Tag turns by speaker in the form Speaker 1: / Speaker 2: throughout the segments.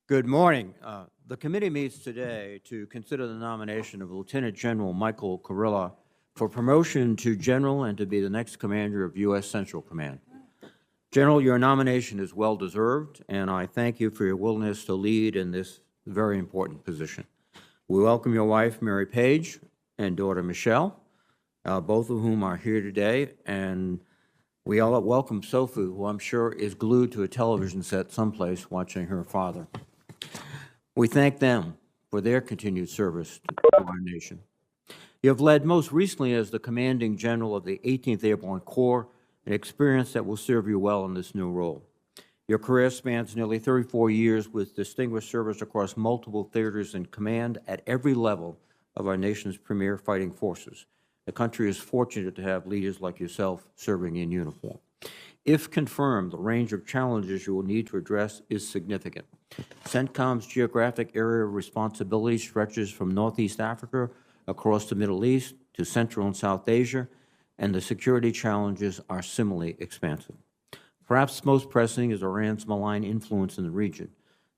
Speaker 1: Good morning. The committee meets today to consider the nomination of Lieutenant General Michael Kurilla for promotion to general and to be the next commander of U.S. Central Command. General, your nomination is well-deserved, and I thank you for your willingness to lead in this very important position. We welcome your wife, Mary Page, and daughter, Michelle, both of whom are here today, and we all welcome Sophie, who I'm sure is glued to a television set someplace watching her father. We thank them for their continued service to our nation. You have led most recently as the commanding general of the 18th Airborne Corps, an experience that will serve you well in this new role. Your career spans nearly 34 years with distinguished service across multiple theaters and command at every level of our nation's premier fighting forces. The country is fortunate to have leaders like yourself serving in uniform. If confirmed, the range of challenges you will need to address is significant. Centcom's geographic area of responsibility stretches from Northeast Africa across the Middle East to Central and South Asia, and the security challenges are similarly expansive. Perhaps most pressing is Iran's malign influence in the region.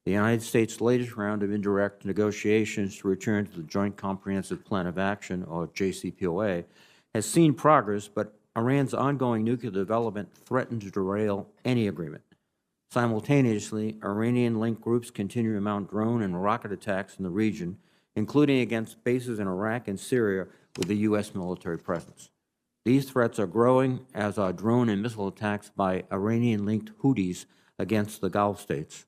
Speaker 1: The United States' latest round of indirect negotiations to return to the Joint Comprehensive Plan of Action, or JCPOA, has seen progress, but Iran's ongoing nuclear development threatens to derail any agreement. Simultaneously, Iranian-linked groups continue to mount drone and rocket attacks in the region, including against bases in Iraq and Syria with a U.S. military presence. These threats are growing, as are drone and missile attacks by Iranian-linked Houthis against the Gulf states.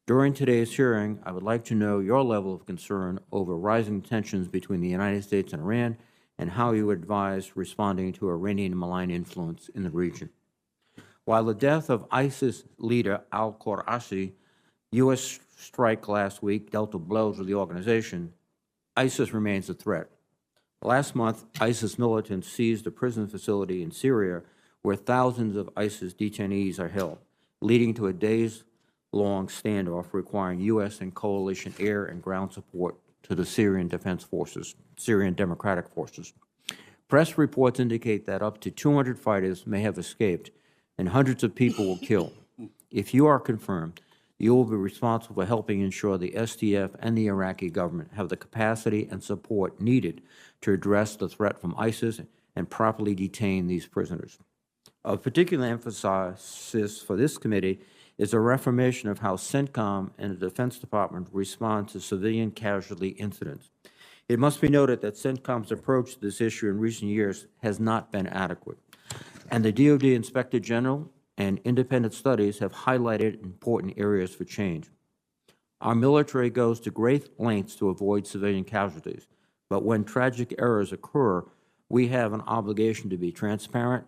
Speaker 1: During today's hearing, I would like to know your level of concern over rising tensions between the United States and Iran and how you advise responding to Iranian malign influence in the region. While the death of ISIS leader al-Qurayshi, U.S. strike last week dealt a blow to the organization, ISIS remains a threat. Last month, ISIS militants seized a prison facility in Syria where thousands of ISIS detainees are held, leading to a days-long standoff requiring U.S. and coalition air and ground support to the Syrian Defense Forces, Syrian Democratic Forces. Press reports indicate that up to 200 fighters may have escaped and hundreds of people were killed. If you are confirmed, you will be responsible for helping ensure the SDF and the Iraqi government have the capacity and support needed to address the threat from ISIS and properly detain these prisoners. Of particular emphasis for this committee is a reformation of how Centcom and the Defense Department respond to civilian casualty incidents. It must be noted that Centcom's approach to this issue in recent years has not been adequate, and the DoD Inspector General and independent studies have highlighted important areas for change. Our military goes to great lengths to avoid civilian casualties, but when tragic errors occur, we have an obligation to be transparent,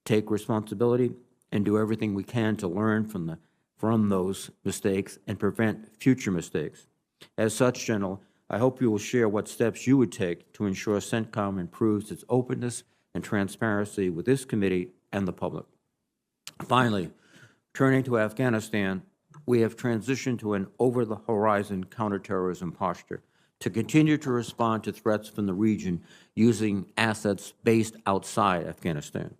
Speaker 1: take responsibility, and do everything we can to learn from those mistakes and prevent future mistakes. As such, General, I hope you will share what steps you would take to ensure CENTCOM improves its openness and transparency with this committee and the public. Finally, turning to Afghanistan, we have transitioned to an over-the-horizon counterterrorism posture to continue to respond to threats from the region using assets based outside Afghanistan.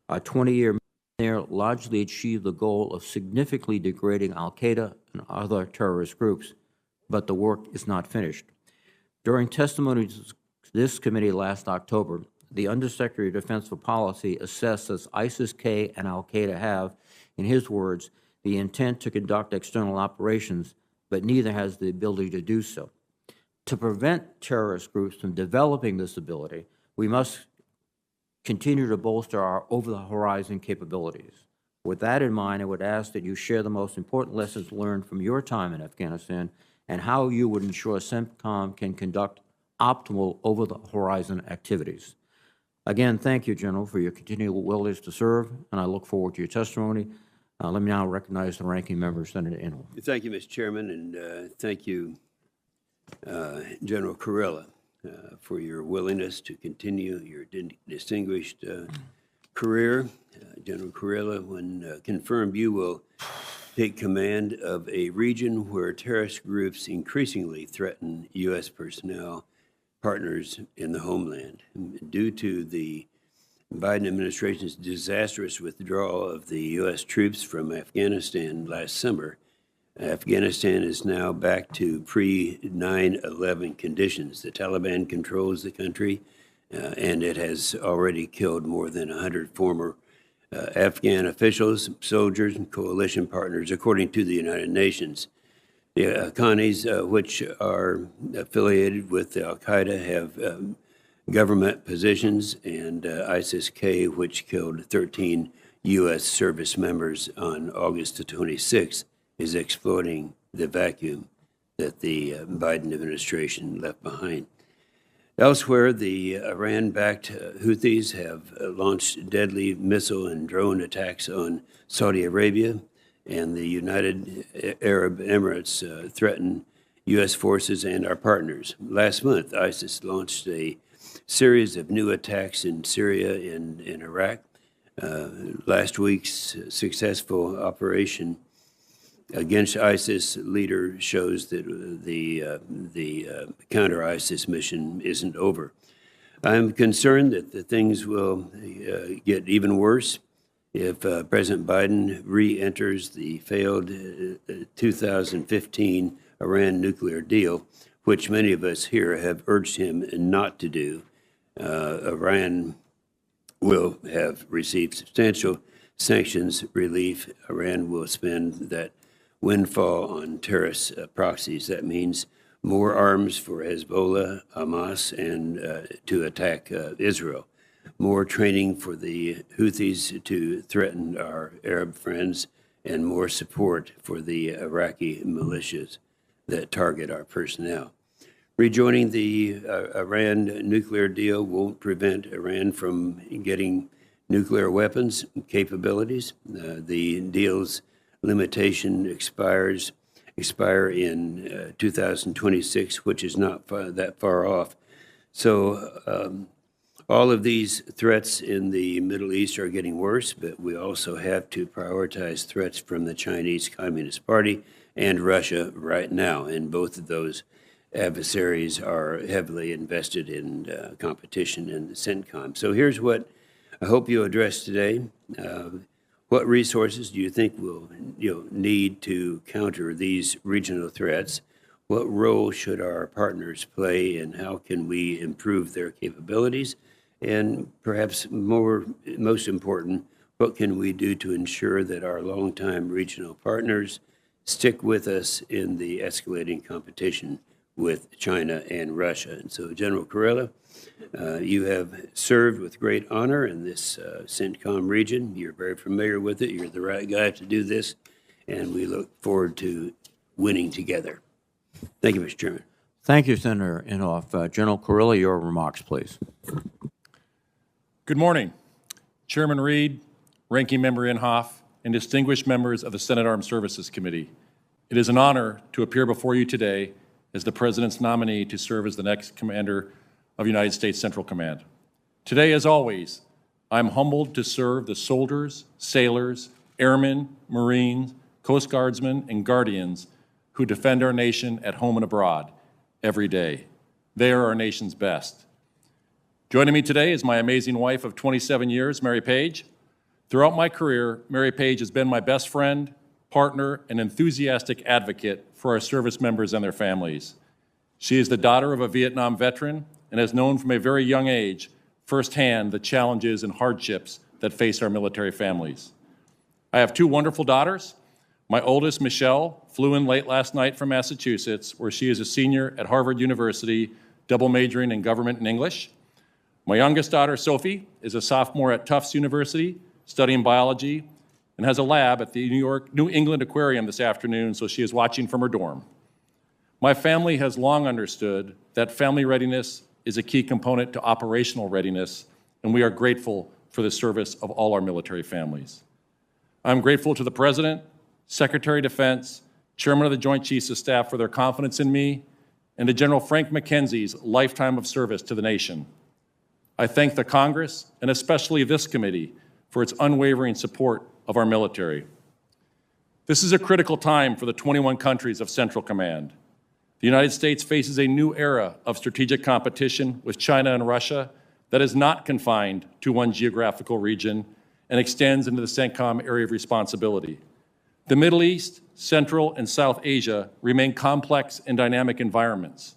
Speaker 1: Our 20-year there largely achieved the goal of significantly degrading al-Qaeda and other terrorist groups, but the work is not finished. During testimony to this committee last October, the Undersecretary of Defense for Policy assessed that ISIS-K and al-Qaeda have, in his words, the intent to conduct external operations, but neither has the ability to do so. To prevent terrorist groups from developing this ability, we must continue to bolster our over-the-horizon capabilities. With that in mind, I would ask that you share the most important lessons learned from your time in Afghanistan and how you would ensure CENTCOM can conduct optimal over-the-horizon activities. Again, thank you, General, for your continual willingness to serve, and I look forward to your testimony. Let me now recognize the ranking member, Senator Inhofe.
Speaker 2: Thank you, Mr. Chairman, and thank you, General Kurilla, for your willingness to continue your distinguished career. General Kurilla, when confirmed, you will take command of a region where terrorist groups increasingly threaten U.S. personnel, partners in the homeland. Due to the Biden administration's disastrous withdrawal of the U.S. troops from Afghanistan last summer, Afghanistan is now back to pre-9/11 conditions. The Taliban controls the country, and it has already killed more than 100 former Afghan officials, soldiers, and coalition partners, according to the United Nations. The Haqqanis, which are affiliated with Al-Qaeda, have government positions, and ISIS-K, which killed 13 U.S. service members on August the 26th, is exploiting the vacuum that the Biden administration left behind. Elsewhere, the Iran-backed Houthis have launched deadly missile and drone attacks on Saudi Arabia, and the United Arab Emirates threaten U.S. forces and our partners. Last month, ISIS launched a series of new attacks in Syria and in Iraq. Last week's successful operation against ISIS leader shows that the counter-ISIS mission isn't over. I'm concerned that the things will get even worse if President Biden re-enters the failed 2015 Iran nuclear deal, which many of us here have urged him not to do. Iran will have received substantial sanctions relief. Iran will spend that windfall on terrorist proxies. That means more arms for Hezbollah, Hamas, and to attack Israel. More training for the Houthis to threaten our Arab friends, and more support for the Iraqi militias that target our personnel. Rejoining the Iran nuclear deal won't prevent Iran from getting nuclear weapons capabilities. The deal's limitation expire in 2026, which is not that far off. So all of these threats in the Middle East are getting worse, but we also have to prioritize threats from the Chinese Communist Party and Russia right now, and both of those adversaries are heavily invested in competition in the Centcom. So here's what I hope you address today. What resources do you think we'll need to counter these regional threats? What role should our partners play, and how can we improve their capabilities? And perhaps most important, what can we do to ensure that our longtime regional partners stick with us in the escalating competition with China and Russia? And so, General Kurilla, you have served with great honor in this Centcom region. You're very familiar with it. You're the right guy to do this, and we look forward to winning together. Thank you, Mr. Chairman.
Speaker 1: Thank you, Senator Inhofe. General Kurilla, your remarks, please.
Speaker 3: Good morning, Chairman Reed, Ranking Member Inhofe, and distinguished members of the Senate Armed Services Committee. It is an honor to appear before you today as the President's nominee to serve as the next Commander of United States Central Command. Today, as always, I'm humbled to serve the soldiers, sailors, airmen, Marines, Coast Guardsmen, and Guardians who defend our nation at home and abroad every day. They are our nation's best. Joining me today is my amazing wife of 27 years, Mary Page. Throughout my career, Mary Page has been my best friend, partner, and enthusiastic advocate for our service members and their families. She is the daughter of a Vietnam veteran and has known from a very young age firsthand the challenges and hardships that face our military families. I have two wonderful daughters. My oldest, Michelle, flew in late last night from Massachusetts, where she is a senior at Harvard University, double majoring in government and English. My youngest daughter, Sophie, is a sophomore at Tufts University, studying biology, and has a lab at the New England Aquarium this afternoon, so she is watching from her dorm. My family has long understood that family readiness is a key component to operational readiness, and we are grateful for the service of all our military families. I'm grateful to the President, Secretary of Defense, Chairman of the Joint Chiefs of Staff for their confidence in me, and to General Frank McKenzie's lifetime of service to the nation. I thank the Congress, and especially this committee, for its unwavering support of our military. This is a critical time for the 21 countries of Central Command. The United States faces a new era of strategic competition with China and Russia that is not confined to one geographical region and extends into the Centcom area of responsibility. The Middle East, Central, and South Asia remain complex and dynamic environments.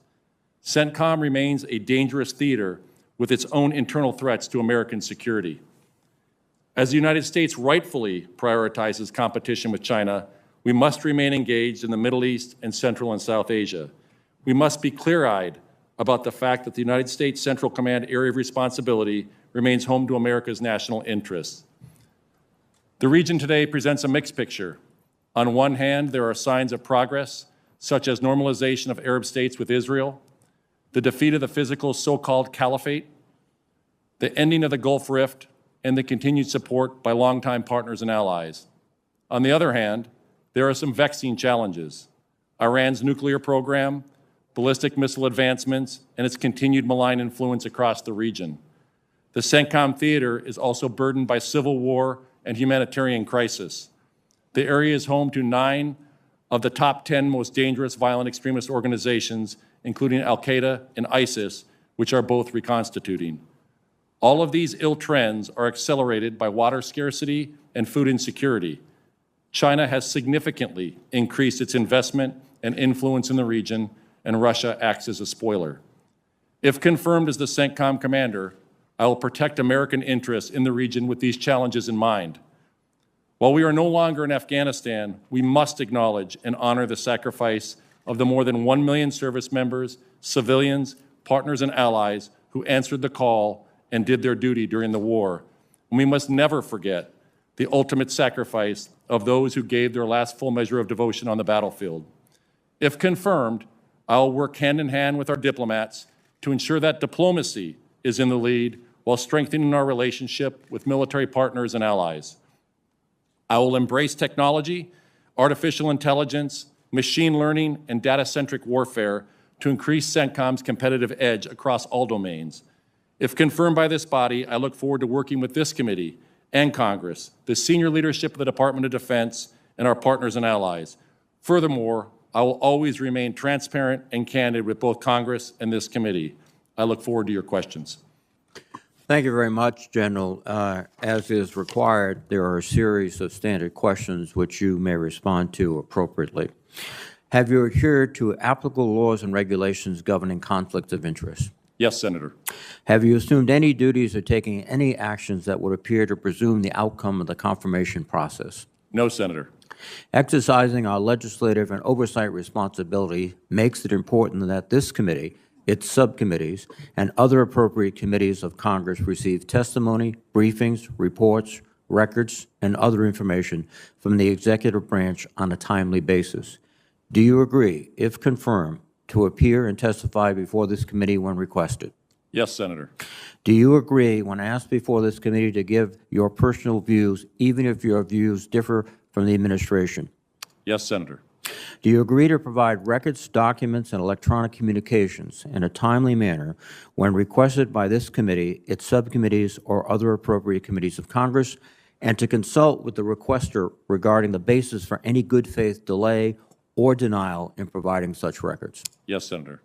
Speaker 3: Centcom remains a dangerous theater with its own internal threats to American security. As the United States rightfully prioritizes competition with China, we must remain engaged in the Middle East and Central and South Asia. We must be clear-eyed about the fact that the United States Central Command area of responsibility remains home to America's national interests. The region today presents a mixed picture. On one hand, there are signs of progress, such as normalization of Arab states with Israel, the defeat of the physical so-called caliphate, the ending of the Gulf Rift, and the continued support by longtime partners and allies. On the other hand, there are some vexing challenges: Iran's nuclear program, ballistic missile advancements, and its continued malign influence across the region. The Centcom theater is also burdened by civil war and humanitarian crisis. The area is home to 9 of the top 10 most dangerous violent extremist organizations, including Al-Qaeda and ISIS, which are both reconstituting. All of these ill trends are accelerated by water scarcity and food insecurity. China has significantly increased its investment and influence in the region, and Russia acts as a spoiler. If confirmed as the CENTCOM commander, I will protect American interests in the region with these challenges in mind. While we are no longer in Afghanistan, we must acknowledge and honor the sacrifice of the more than 1 million service members, civilians, partners, and allies who answered the call and did their duty during the war. And we must never forget the ultimate sacrifice of those who gave their last full measure of devotion on the battlefield. If confirmed, I will work hand in hand with our diplomats to ensure that diplomacy is in the lead while strengthening our relationship with military partners and allies. I will embrace technology, artificial intelligence, machine learning, and data-centric warfare to increase CENTCOM's competitive edge across all domains. If confirmed by this body, I look forward to working with this committee and Congress, the senior leadership of the Department of Defense, and our partners and allies. Furthermore, I will always remain transparent and candid with both Congress and this committee. I look forward to your questions.
Speaker 1: Thank you very much, General. As is required, there are a series of standard questions which you may respond to appropriately. Have you adhered to applicable laws and regulations governing conflicts of interest?
Speaker 3: Yes, Senator.
Speaker 1: Have you assumed any duties or taken any actions that would appear to presume the outcome of the confirmation process?
Speaker 3: No, Senator.
Speaker 1: Exercising our legislative and oversight responsibility makes it important that this committee, its subcommittees, and other appropriate committees of Congress receive testimony, briefings, reports, records, and other information from the executive branch on a timely basis. Do you agree, if confirmed, to appear and testify before this committee when requested?
Speaker 3: Yes, Senator.
Speaker 1: Do you agree, when asked before this committee, to give your personal views, even if your views differ from the administration?
Speaker 3: Yes, Senator.
Speaker 1: Do you agree to provide records, documents, and electronic communications in a timely manner when requested by this committee, its subcommittees, or other appropriate committees of Congress, and to consult with the requester regarding the basis for any good faith delay or denial in providing such records?
Speaker 3: Yes, Senator.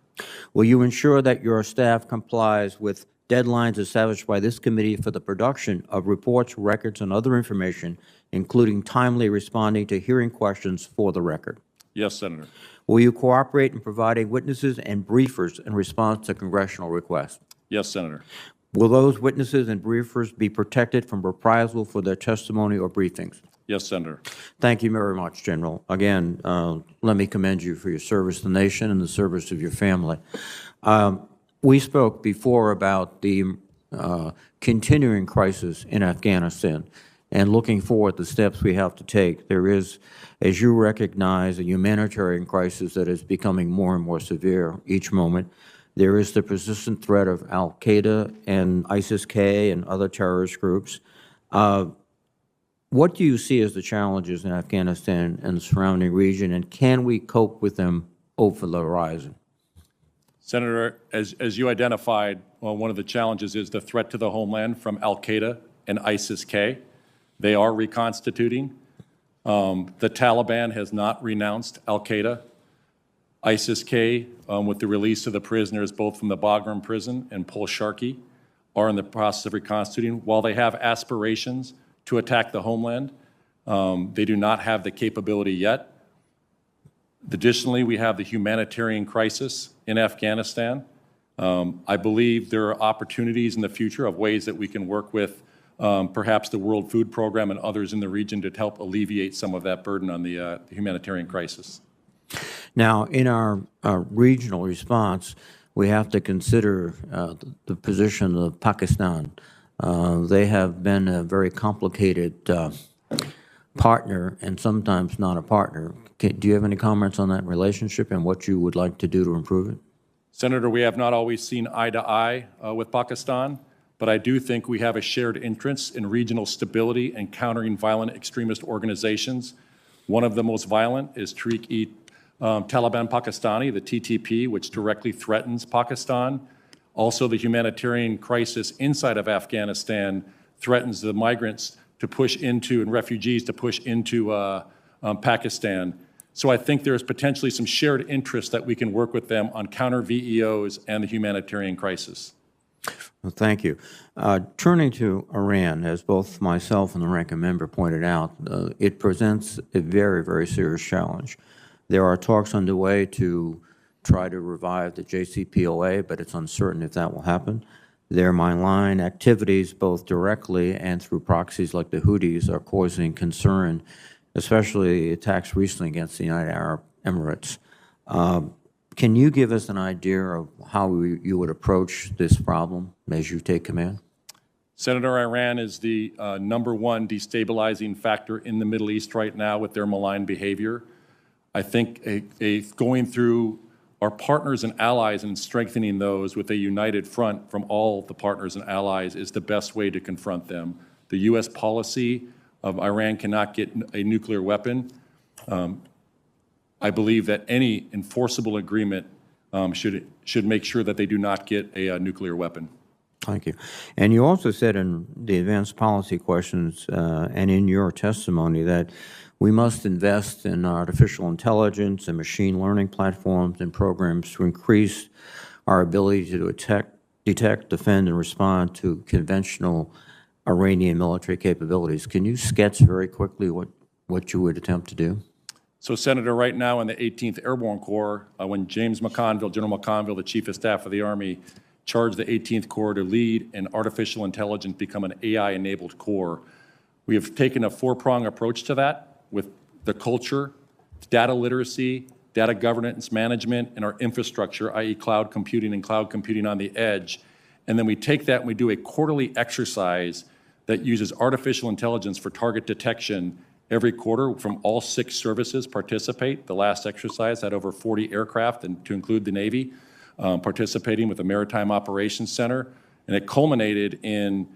Speaker 1: Will you ensure that your staff complies with deadlines established by this committee for the production of reports, records, and other information, including timely responding to hearing questions for the record?
Speaker 3: Yes, Senator.
Speaker 1: Will you cooperate in providing witnesses and briefers in response to congressional requests?
Speaker 3: Yes, Senator.
Speaker 1: Will those witnesses and briefers be protected from reprisal for their testimony or briefings?
Speaker 3: Yes, Senator.
Speaker 1: Thank you very much, General. Again, let me commend you for your service to the nation and the service of your family. We spoke before about the continuing crisis in Afghanistan and looking forward to the steps we have to take. There is, as you recognize, a humanitarian crisis that is becoming more and more severe each moment. There is the persistent threat of Al-Qaeda and ISIS-K and other terrorist groups. What do you see as the challenges in Afghanistan and the surrounding region, and can we cope with them over the horizon?
Speaker 3: Senator, as you identified, well, one of the challenges is the threat to the homeland from Al-Qaeda and ISIS-K. They are reconstituting. The Taliban has not renounced Al-Qaeda. ISIS-K, with the release of the prisoners both from the Bagram prison and Pul-Sharki, are in the process of reconstituting. While they have aspirations to attack the homeland, They do not have the capability yet. Additionally, we have the humanitarian crisis in Afghanistan. I believe there are opportunities in the future of ways that we can work with perhaps the World Food Program and others in the region to help alleviate some of that burden on the humanitarian crisis.
Speaker 1: Now, in our regional response, we have to consider the position of Pakistan. They have been a very complicated partner and sometimes not a partner. Do you have any comments on that relationship and what you would like to do to improve it?
Speaker 3: Senator, we have not always seen eye to eye with Pakistan, but I do think we have a shared interest in regional stability and countering violent extremist organizations. One of the most violent is Taliban Pakistani, the TTP, which directly threatens Pakistan. Also, the humanitarian crisis inside of Afghanistan threatens the migrants to push into, and refugees to push into Pakistan. So I think there's potentially some shared interest that we can work with them on counter VEOs and the humanitarian crisis.
Speaker 1: Well, thank you. Turning to Iran, as both myself and the ranking member pointed out, it presents a very, very serious challenge. There are talks underway to try to revive the JCPOA, but it's uncertain if that will happen. Their malign activities, both directly and through proxies like the Houthis, are causing concern, especially attacks recently against the United Arab Emirates. Can you give us an idea of how you would approach this problem as you take command?
Speaker 3: Senator, Iran is the #1 destabilizing factor in the Middle East right now with their malign behavior. I think going through our partners and allies and strengthening those with a united front from all the partners and allies is the best way to confront them. The U.S. policy of Iran cannot get a nuclear weapon. I believe that any enforceable agreement should make sure that they do not get a nuclear weapon.
Speaker 1: Thank you. And you also said in the advanced policy questions and in your testimony that we must invest in artificial intelligence and machine learning platforms and programs to increase our ability to detect, defend, and respond to conventional Iranian military capabilities. Can you sketch very quickly what you would attempt to do?
Speaker 3: So, Senator, right now in the 18th Airborne Corps, when James McConville, General McConville, the Chief of Staff of the Army, charged the 18th Corps to lead an artificial intelligence become an AI-enabled corps, we have taken a four-prong approach to that with the culture, data literacy, data governance management, and our infrastructure, i.e. cloud computing and cloud computing on the edge. And then we take that and we do a quarterly exercise that uses artificial intelligence for target detection every quarter. From all 6 services participate. The last exercise had over 40 aircraft, and to include the Navy, participating with the Maritime Operations Center. And it culminated in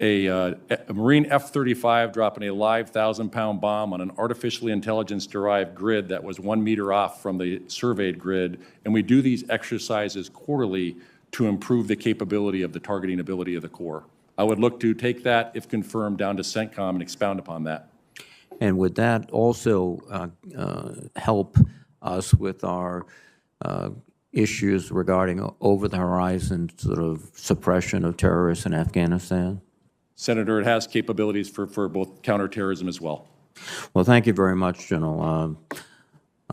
Speaker 3: a Marine F-35 dropping a live 1,000-pound bomb on an artificially intelligence-derived grid that was 1 meter off from the surveyed grid. And we do these exercises quarterly to improve the capability of the targeting ability of the Corps. I would look to take that, if confirmed, down to Centcom and expound upon that.
Speaker 1: And would that also help us with our issues regarding over-the-horizon sort of suppression of terrorists in Afghanistan?
Speaker 3: Senator, it has capabilities for both counterterrorism as well.
Speaker 1: Well, thank you very much, General.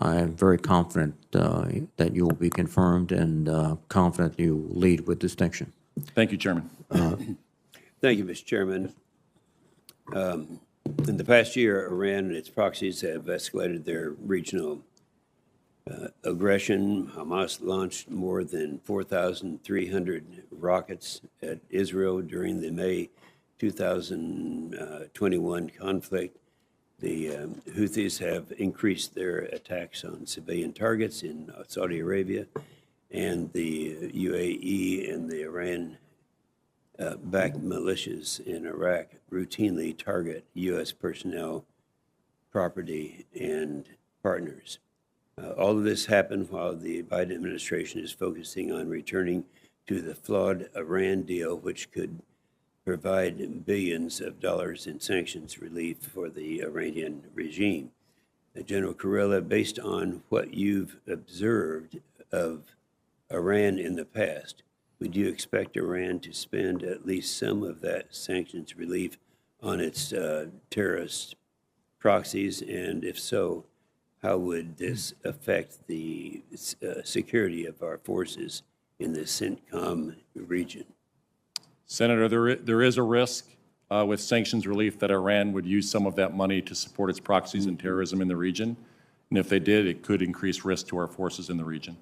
Speaker 1: I am very confident that you will be confirmed and confident you will lead with distinction.
Speaker 3: Thank you, Chairman.
Speaker 2: Thank you, Mr. Chairman. In the past year, Iran and its proxies have escalated their regional aggression. Hamas launched more than 4,300 rockets at Israel during the May 2021 conflict. The Houthis have increased their attacks on civilian targets in Saudi Arabia, and the UAE and the Iran-backed militias in Iraq routinely target U.S. personnel, property, and partners. All of this happened while the Biden administration is focusing on returning to the flawed Iran deal, which could provide billions of dollars in sanctions relief for the Iranian regime. General Kurilla, based on what you've observed of Iran in the past, would you expect Iran to spend at least some of that sanctions relief on its terrorist proxies? And if so, how would this affect the security of our forces in the Centcom region?
Speaker 3: Senator, there is a risk with sanctions relief that Iran would use some of that money to support its proxies and terrorism in the region. And if they did, it could increase risk to our forces in the region.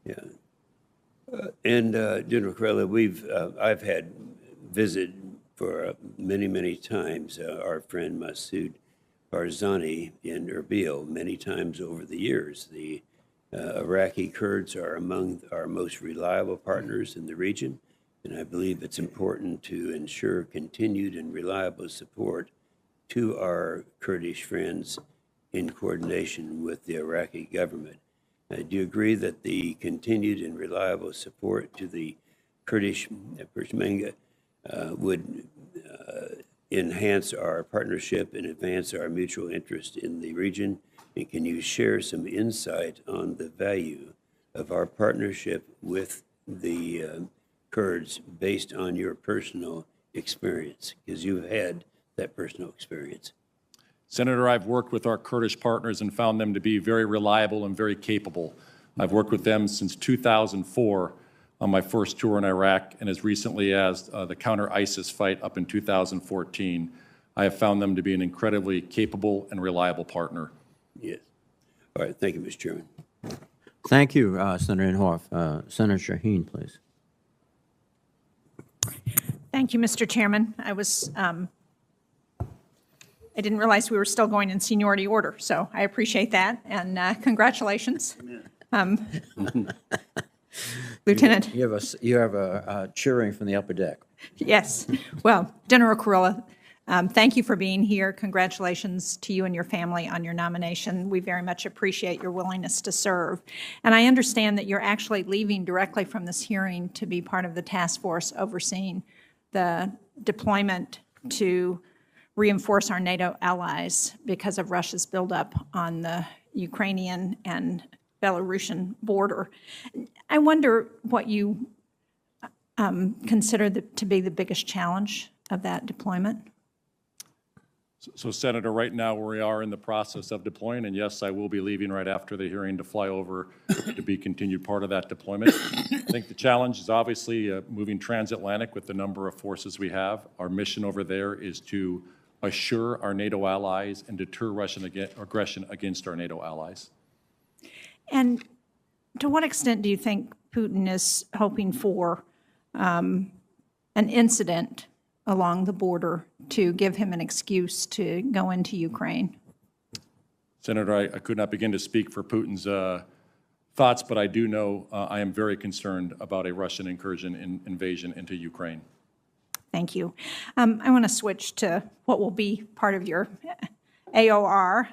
Speaker 2: Yeah. And General Kurilla, I've had visit for many times our friend Masoud Barzani in Erbil many times over the years. The Iraqi Kurds are among our most reliable partners in the region, and I believe it's important to ensure continued and reliable support to our Kurdish friends in coordination with the Iraqi government. Do you agree that the continued and reliable support to the Kurdish Peshmerga would enhance our partnership and advance our mutual interest in the region? And can you share some insight on the value of our partnership with the Kurds based on your personal experience? Because you've had that personal experience.
Speaker 3: Senator, I've worked with our Kurdish partners and found them to be very reliable and very capable. I've worked with them since 2004 on my first tour in Iraq, and as recently as the counter-ISIS fight up in 2014. I have found them to be an incredibly capable and reliable partner.
Speaker 2: Yes. All right. Thank you, Mr. Chairman.
Speaker 1: Thank you, Senator Inhofe. Senator Shaheen, please.
Speaker 4: Thank you, Mr. Chairman. I didn't realize we were still going in seniority order, so I appreciate that, and congratulations. Lieutenant.
Speaker 1: You have a cheering from the upper deck.
Speaker 4: Yes. Well, General Kurilla, thank you for being here. Congratulations to you and your family on your nomination. We very much appreciate your willingness to serve. And I understand that you're actually leaving directly from this hearing to be part of the task force overseeing the deployment to reinforce our NATO allies because of Russia's buildup on the Ukrainian and Belarusian border. I wonder what you consider to be the biggest challenge of that deployment.
Speaker 3: So, Senator, right now we are in the process of deploying, and yes, I will be leaving right after the hearing to fly over to be continued part of that deployment. I think the challenge is obviously moving transatlantic with the number of forces we have. Our mission over there is to assure our NATO allies and deter Russian aggression against our NATO allies.
Speaker 4: And to what extent do you think Putin is hoping for an incident along the border to give him an excuse to go into Ukraine?
Speaker 3: Senator, I could not begin to speak for Putin's thoughts, but I do know I am very concerned about a Russian invasion into Ukraine.
Speaker 4: Thank you. I want to switch to what will be part of your AOR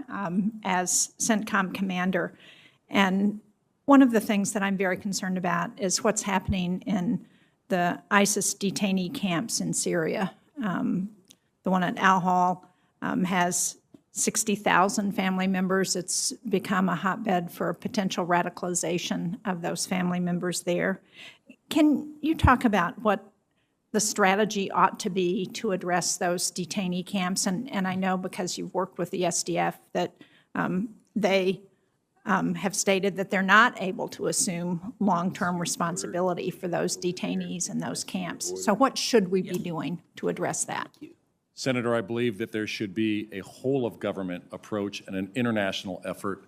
Speaker 4: as CENTCOM commander. And one of the things that I'm very concerned about is what's happening in the ISIS detainee camps in Syria. The one at Al-Hol has 60,000 family members. It's become a hotbed for potential radicalization of those family members there. Can you talk about what the strategy ought to be to address those detainee camps? And I know because you've worked with the SDF that they have stated that they're not able to assume long-term responsibility for those detainees in those camps. So what should we be doing to address that?
Speaker 3: Senator, I believe that there should be a whole-of-government approach and an international effort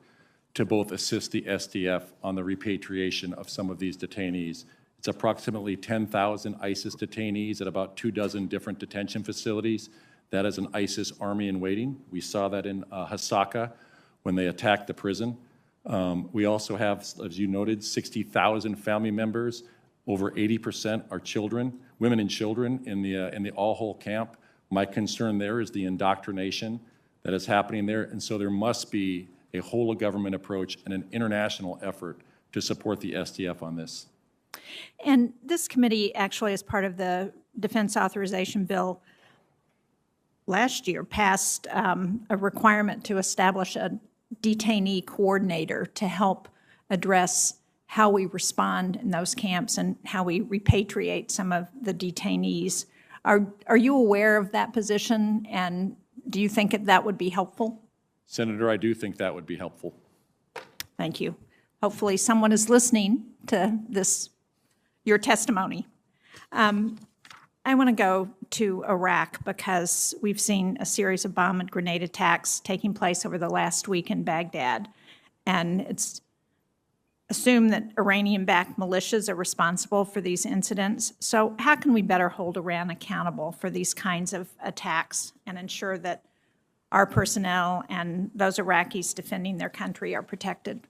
Speaker 3: to both assist the SDF on the repatriation of some of these detainees. It's approximately 10,000 ISIS detainees at about 24 different detention facilities. That is an ISIS army in waiting. We saw that in Hasaka when they attacked the prison. We also have, as you noted, 60,000 family members. Over 80% are children, women and children in the Al-Hol camp. My concern there is the indoctrination that is happening there, and so there must be a whole-of-government approach and an international effort to support the SDF on this.
Speaker 4: And this committee actually, as part of the Defense Authorization Bill last year, passed a requirement to establish a detainee coordinator to help address how we respond in those camps and how we repatriate some of the detainees. Are you aware of that position, and Do you think that would be helpful?
Speaker 3: Senator, I do think that would be helpful.
Speaker 4: Thank you. Hopefully someone is listening to your testimony. I want to go to Iraq because we've seen a series of bomb and grenade attacks taking place over the last week in Baghdad. And it's assumed that Iranian-backed militias are responsible for these incidents. So how can we better hold Iran accountable for these kinds of attacks and ensure that our personnel and those Iraqis defending their country are protected?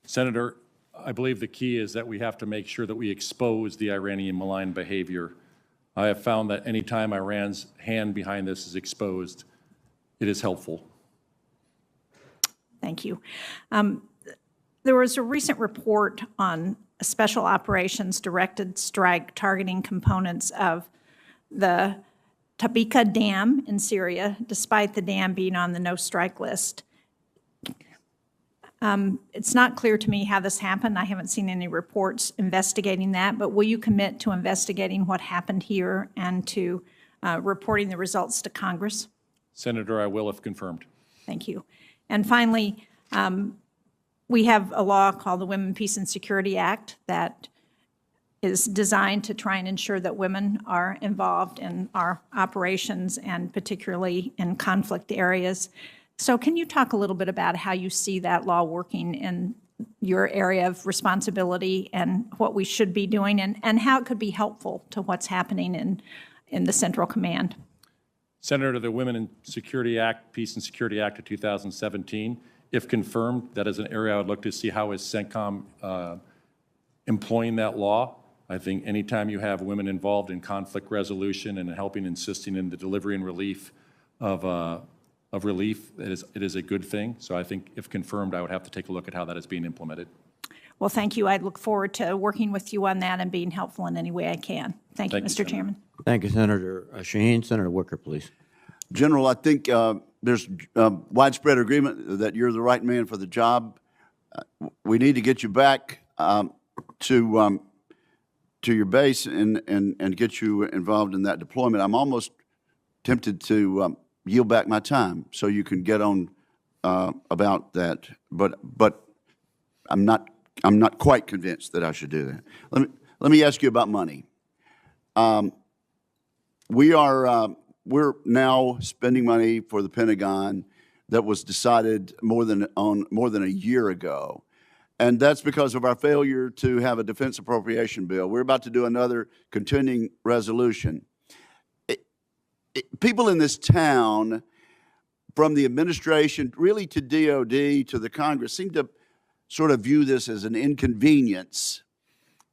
Speaker 3: Senator, I believe the key is that we have to make sure that we expose the Iranian malign behavior. I have found that any time Iran's hand behind this is exposed, it is helpful.
Speaker 4: Thank you. There was a recent report on a special operations directed strike targeting components of the Tabika Dam in Syria, despite the dam being on the no-strike list. It's not clear to me how this happened. I haven't seen any reports investigating that, but will you commit to investigating what happened here and to reporting the results to Congress?
Speaker 3: Senator, I will if confirmed.
Speaker 4: Thank you. And finally, we have a law called the Women, Peace, and Security Act that is designed to try and ensure that women are involved in our operations and particularly in conflict areas. So can you talk a little bit about how you see that law working in your area of responsibility and what we should be doing and how it could be helpful to what's happening in the Central Command?
Speaker 3: Senator, the Women and Security Act, Peace and Security Act of 2017, if confirmed, that is an area I would look to see how is Centcom employing that law. I think anytime you have women involved in conflict resolution and helping, assisting in the delivery and relief of relief, it is a good thing. So I think if confirmed, I would have to take a look at how that is being implemented.
Speaker 4: Well, thank you. I look forward to working with you on that and being helpful in any way I can. Thank you, Mr. Chairman.
Speaker 1: Thank you, Senator Shaheen. Senator Wicker, please.
Speaker 5: General, I think there's widespread agreement that you're the right man for the job. We need to get you back to your base and get you involved in that deployment. I'm almost tempted to yield back my time so you can get on about that, but I'm not quite convinced that I should do that. Let me ask you about money. We're now spending money for the Pentagon that was decided more than a year ago, and that's because of our failure to have a defense appropriation bill. We're about to do another continuing resolution. People in this town, from the administration really to DOD to the Congress, seem to sort of view this as an inconvenience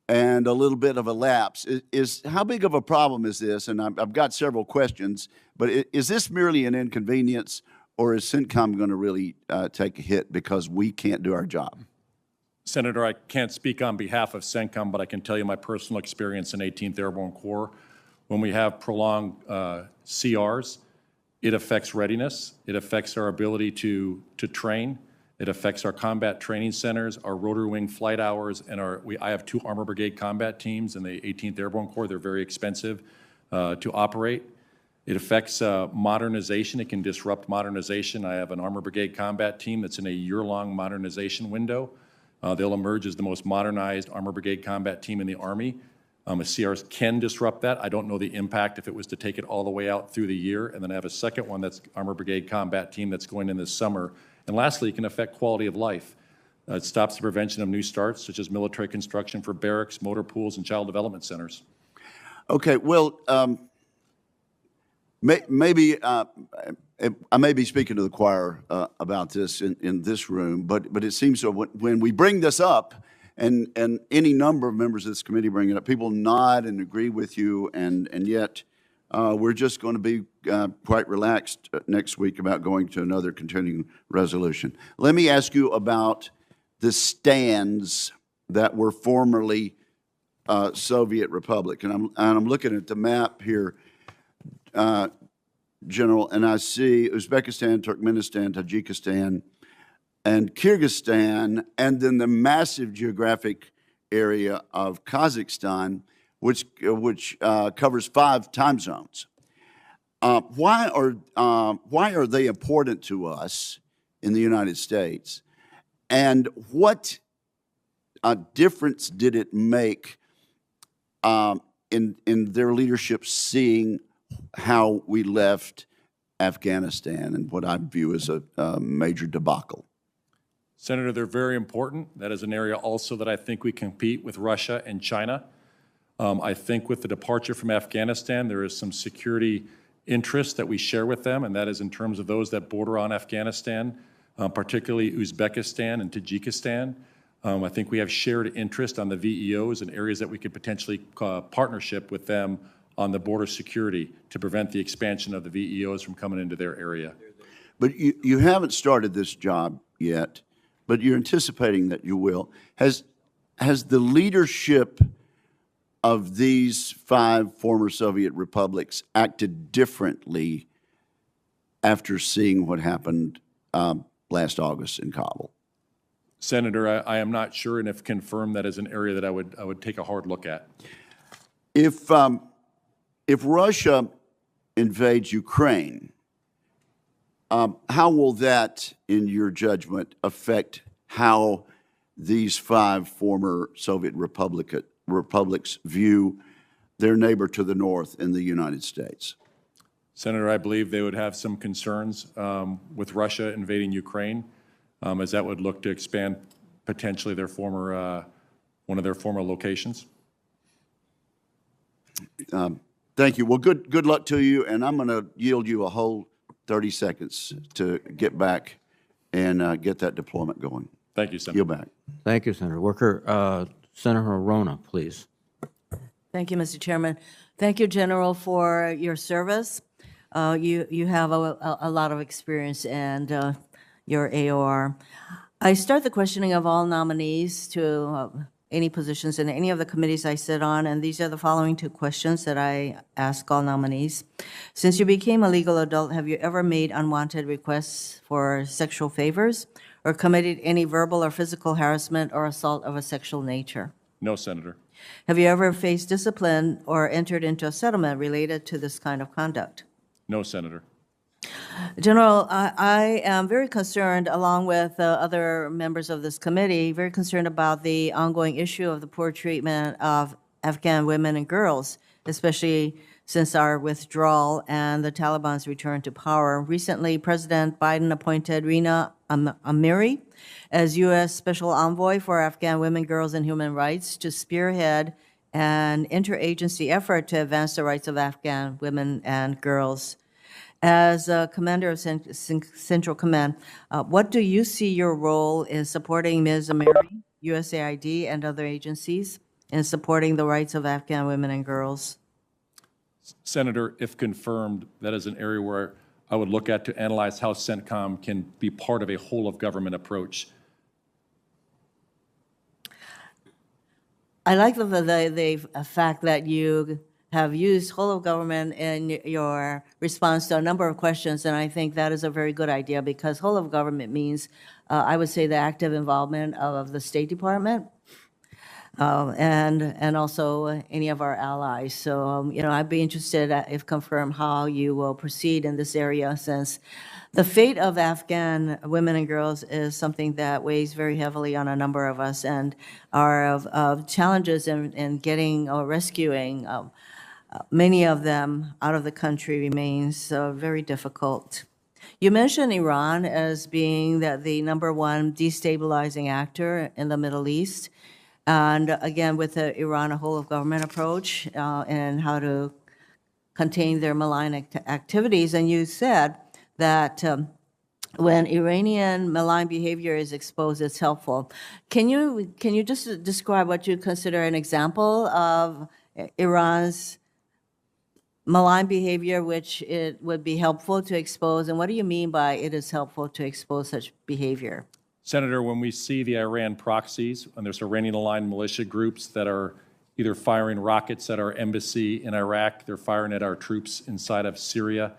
Speaker 5: and a little bit of a lapse. How big of a problem is this? And I've got several questions, but is this merely an inconvenience, or is Centcom going to really take a hit because we can't do our job?
Speaker 3: Senator, I can't speak on behalf of Centcom, but I can tell you my personal experience in 18th Airborne Corps. When we have prolonged CRs, it affects readiness. It affects our ability to train. It affects our combat training centers, our rotor wing flight hours, and I have 2 Armor Brigade combat teams in the 18th Airborne Corps. They're very expensive to operate. It affects modernization. It can disrupt modernization. I have an Armor Brigade combat team that's in a year-long modernization window. They'll emerge as the most modernized Armor Brigade combat team in the Army. CRs can disrupt that. I don't know the impact if it was to take it all the way out through the year. And then I have a second one that's Armor Brigade combat team that's going in this summer. And lastly, it can affect quality of life. It stops the prevention of new starts, such as military construction for barracks, motor pools, and child development centers.
Speaker 5: Okay, well, maybe I may be speaking to the choir about this in this room, but it seems so when we bring this up, and any number of members of this committee bring it up, people nod and agree with you, and yet we're just going to be quite relaxed next week about going to another continuing resolution. Let me ask you about the stands that were formerly Soviet Republic, and I'm looking at the map here, General, and I see Uzbekistan, Turkmenistan, Tajikistan, and Kyrgyzstan, and then the massive geographic area of Kazakhstan, which covers 5 time zones. why are they important to us in the United States? And what difference did it make in their leadership seeing how we left Afghanistan and what I view as a major debacle?
Speaker 3: Senator, they're very important. That is an area also that I think we compete with Russia and China. I think with the departure from Afghanistan, there is some security interests that we share with them, and that is in terms of those that border on Afghanistan, particularly Uzbekistan and Tajikistan. I think we have shared interest on the VEOs and areas that we could potentially partnership with them on the border security to prevent the expansion of the VEOs from coming into their area.
Speaker 5: But you haven't started this job yet, but you're anticipating that you will. Has the leadership of these 5 former Soviet republics acted differently after seeing what happened last August in Kabul?
Speaker 3: Senator, I am not sure, and if confirmed, that is an area that I would take a hard look at.
Speaker 5: If Russia invades Ukraine, how will that, in your judgment, affect how these 5 former Soviet republics view their neighbor to the north in the United States?
Speaker 3: Senator, I believe they would have some concerns with Russia invading Ukraine, as that would look to expand potentially their former, one of their former locations.
Speaker 5: Thank you. Well, good luck to you, and I'm going to yield you a whole 30 seconds to get back and get that deployment going.
Speaker 3: Thank you, Senator.
Speaker 5: Yield back.
Speaker 1: Thank you, Senator Wicker. Senator Arona, please.
Speaker 6: Thank you, Mr. Chairman. Thank you, General, for your service. You have a lot of experience and your AOR. I start the questioning of all nominees to any positions in any of the committees I sit on, and these are the following 2 questions that I ask all nominees. Since you became a legal adult, have you ever made unwanted requests for sexual favors or committed any verbal or physical harassment or assault of a sexual nature?
Speaker 3: No, Senator.
Speaker 6: Have you ever faced discipline or entered into a settlement related to this kind of conduct?
Speaker 3: No, Senator.
Speaker 6: General, I am very concerned, along with other members of this committee, very concerned about the ongoing issue of the poor treatment of Afghan women and girls, especially since our withdrawal and the Taliban's return to power. Recently, President Biden appointed Rina Amiri as U.S. Special Envoy for Afghan women, girls, and human rights to spearhead an interagency effort to advance the rights of Afghan women and girls. As Commander of Central Command, what do you see your role in supporting Ms. Amiri, USAID, and other agencies in supporting the rights of Afghan women and girls?
Speaker 3: Senator, if confirmed, that is an area where I would look at to analyze how Centcom can be part of a whole-of-government approach.
Speaker 6: I like the fact that you have used whole of government in your response to a number of questions, and I think that is a very good idea because whole of government means, I would say, the active involvement of the State Department and also any of our allies. So, I'd be interested, if confirmed, how you will proceed in this area, since the fate of Afghan women and girls is something that weighs very heavily on a number of us, and our challenges in getting or rescuing many of them out of the country remains very difficult. You mentioned Iran as being the #1 destabilizing actor in the Middle East. And again, with the Iran a whole-of-government approach and how to contain their malign activities. And you said that when Iranian malign behavior is exposed, it's helpful. Can you just describe what you consider an example of Iran's malign behavior, which it would be helpful to expose, and what do you mean by it is helpful to expose such behavior?
Speaker 3: Senator, when we see the Iran proxies, and there's Iranian-aligned militia groups that are either firing rockets at our embassy in Iraq, they're firing at our troops inside of Syria.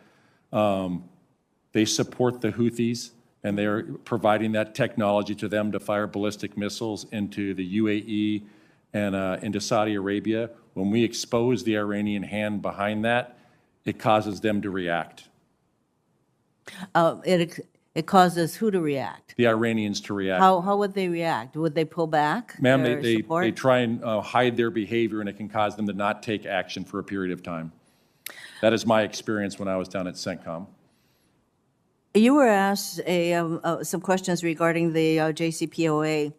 Speaker 3: They support the Houthis, and they're providing that technology to them to fire ballistic missiles into the UAE and into Saudi Arabia. When we expose the Iranian hand behind that, It causes them to react,
Speaker 6: It causes who to react?
Speaker 3: the Iranians to react.
Speaker 6: How would they react? Would they pull back?
Speaker 3: Ma'am,
Speaker 6: their
Speaker 3: they
Speaker 6: support?
Speaker 3: try and hide their behavior, and it can cause them to not take action for a period of time. That is my experience when I was down at Centcom.
Speaker 6: You were asked some questions regarding the JCPOA.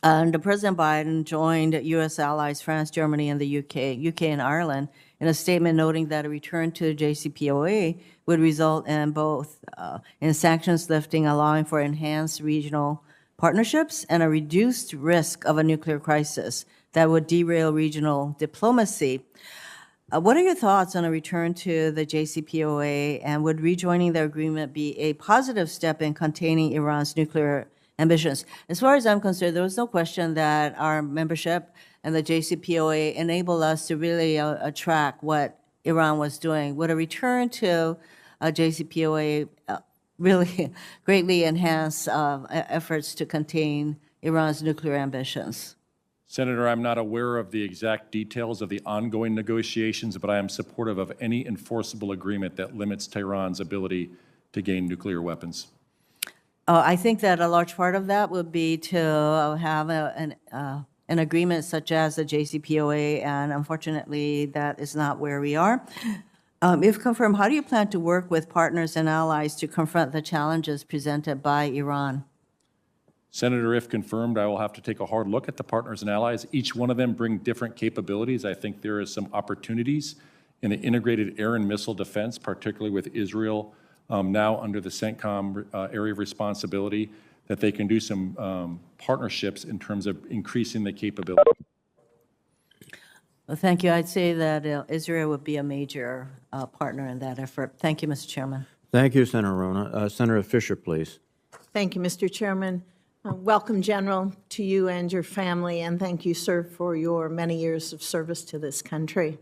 Speaker 6: And President Biden joined U.S. allies France, Germany, and the UK and Ireland in a statement noting that a return to the JCPOA would result in both in sanctions lifting, allowing for enhanced regional partnerships, and a reduced risk of a nuclear crisis that would derail regional diplomacy. What are your thoughts on a return to the JCPOA, and would rejoining the agreement be a positive step in containing Iran's nuclear ambitions? As far as I'm concerned, there was no question that our membership and the JCPOA enabled us to really track what Iran was doing. Would a return to JCPOA really greatly enhance efforts to contain Iran's nuclear ambitions?
Speaker 3: Senator, I'm not aware of the exact details of the ongoing negotiations, but I am supportive of any enforceable agreement that limits Tehran's ability to gain nuclear weapons.
Speaker 6: I think that a large part of that would be to have an agreement such as the JCPOA, and unfortunately, that is not where we are. If confirmed, how do you plan to work with partners and allies to confront the challenges presented by Iran?
Speaker 3: Senator, if confirmed, I will have to take a hard look at the partners and allies. Each one of them bring different capabilities. I think there is some opportunities in the integrated air and missile defense, particularly with Israel now under the Centcom area of responsibility, that they can do some partnerships in terms of increasing the capability.
Speaker 6: Well, thank you. I'd say that Israel would be a major partner in that effort. Thank you, Mr. Chairman.
Speaker 1: Thank you, Senator Rona. Senator Fisher, please.
Speaker 7: Thank you, Mr. Chairman. Welcome, General, to you and your family, and thank you, sir, for your many years of service to this country.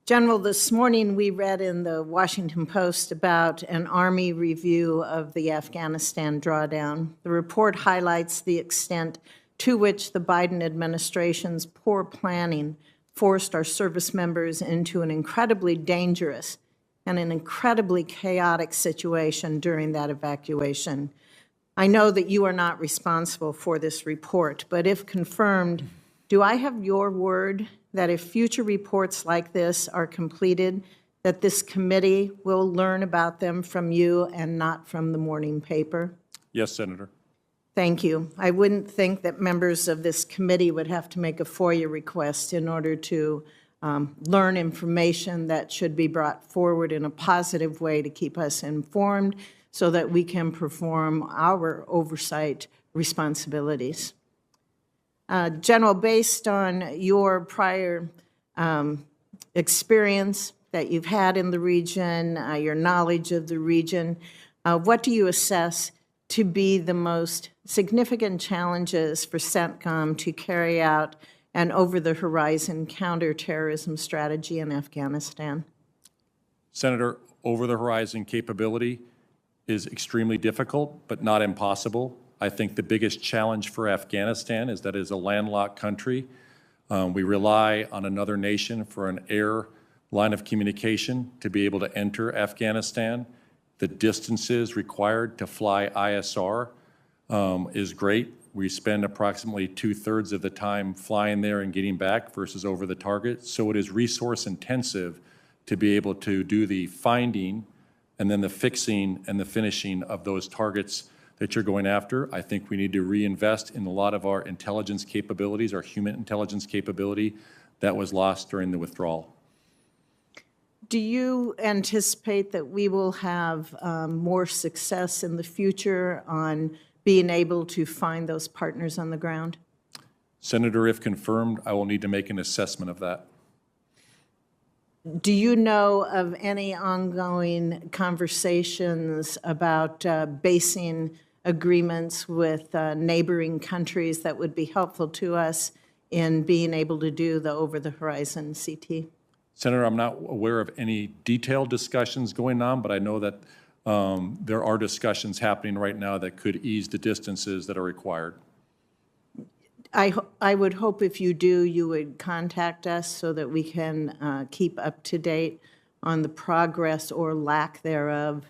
Speaker 7: General, this morning we read in the Washington Post about an Army review of the Afghanistan drawdown. The report highlights the extent to which the Biden administration's poor planning forced our service members into an incredibly dangerous and an incredibly chaotic situation during that evacuation. I know that you are not responsible for this report, but if confirmed, do I have your word that if future reports like this are completed, that this committee will learn about them from you and not from the morning paper?
Speaker 3: Yes, Senator.
Speaker 7: Thank you. I wouldn't think that members of this committee would have to make a FOIA request in order to learn information that should be brought forward in a positive way to keep us informed so that we can perform our oversight responsibilities. General, based on your prior experience that you've had in the region, your knowledge of the region, what do you assess to be the most significant challenges for Centcom to carry out an over-the-horizon counterterrorism strategy in Afghanistan?
Speaker 3: Senator, over-the-horizon capability is extremely difficult, but not impossible. I think the biggest challenge for Afghanistan is that it is a landlocked country. We rely on another nation for an air line of communication to be able to enter Afghanistan. The distances required to fly ISR is great. We spend approximately 2/3 of the time flying there and getting back versus over the target. So it is resource intensive to be able to do the finding and then the fixing and the finishing of those targets that you're going after. I think we need to reinvest in a lot of our intelligence capabilities, our human intelligence capability that was lost during the withdrawal.
Speaker 7: Do you anticipate that we will have more success in the future on being able to find those partners on the ground?
Speaker 3: Senator, if confirmed, I will need to make an assessment of that.
Speaker 7: Do you know of any ongoing conversations about basing agreements with neighboring countries that would be helpful to us in being able to do the over-the-horizon CT?
Speaker 3: Senator, I'm not aware of any detailed discussions going on, but I know that there are discussions happening right now that could ease the distances that are required.
Speaker 7: I would hope if you do, you would contact us so that we can keep up to date on the progress or lack thereof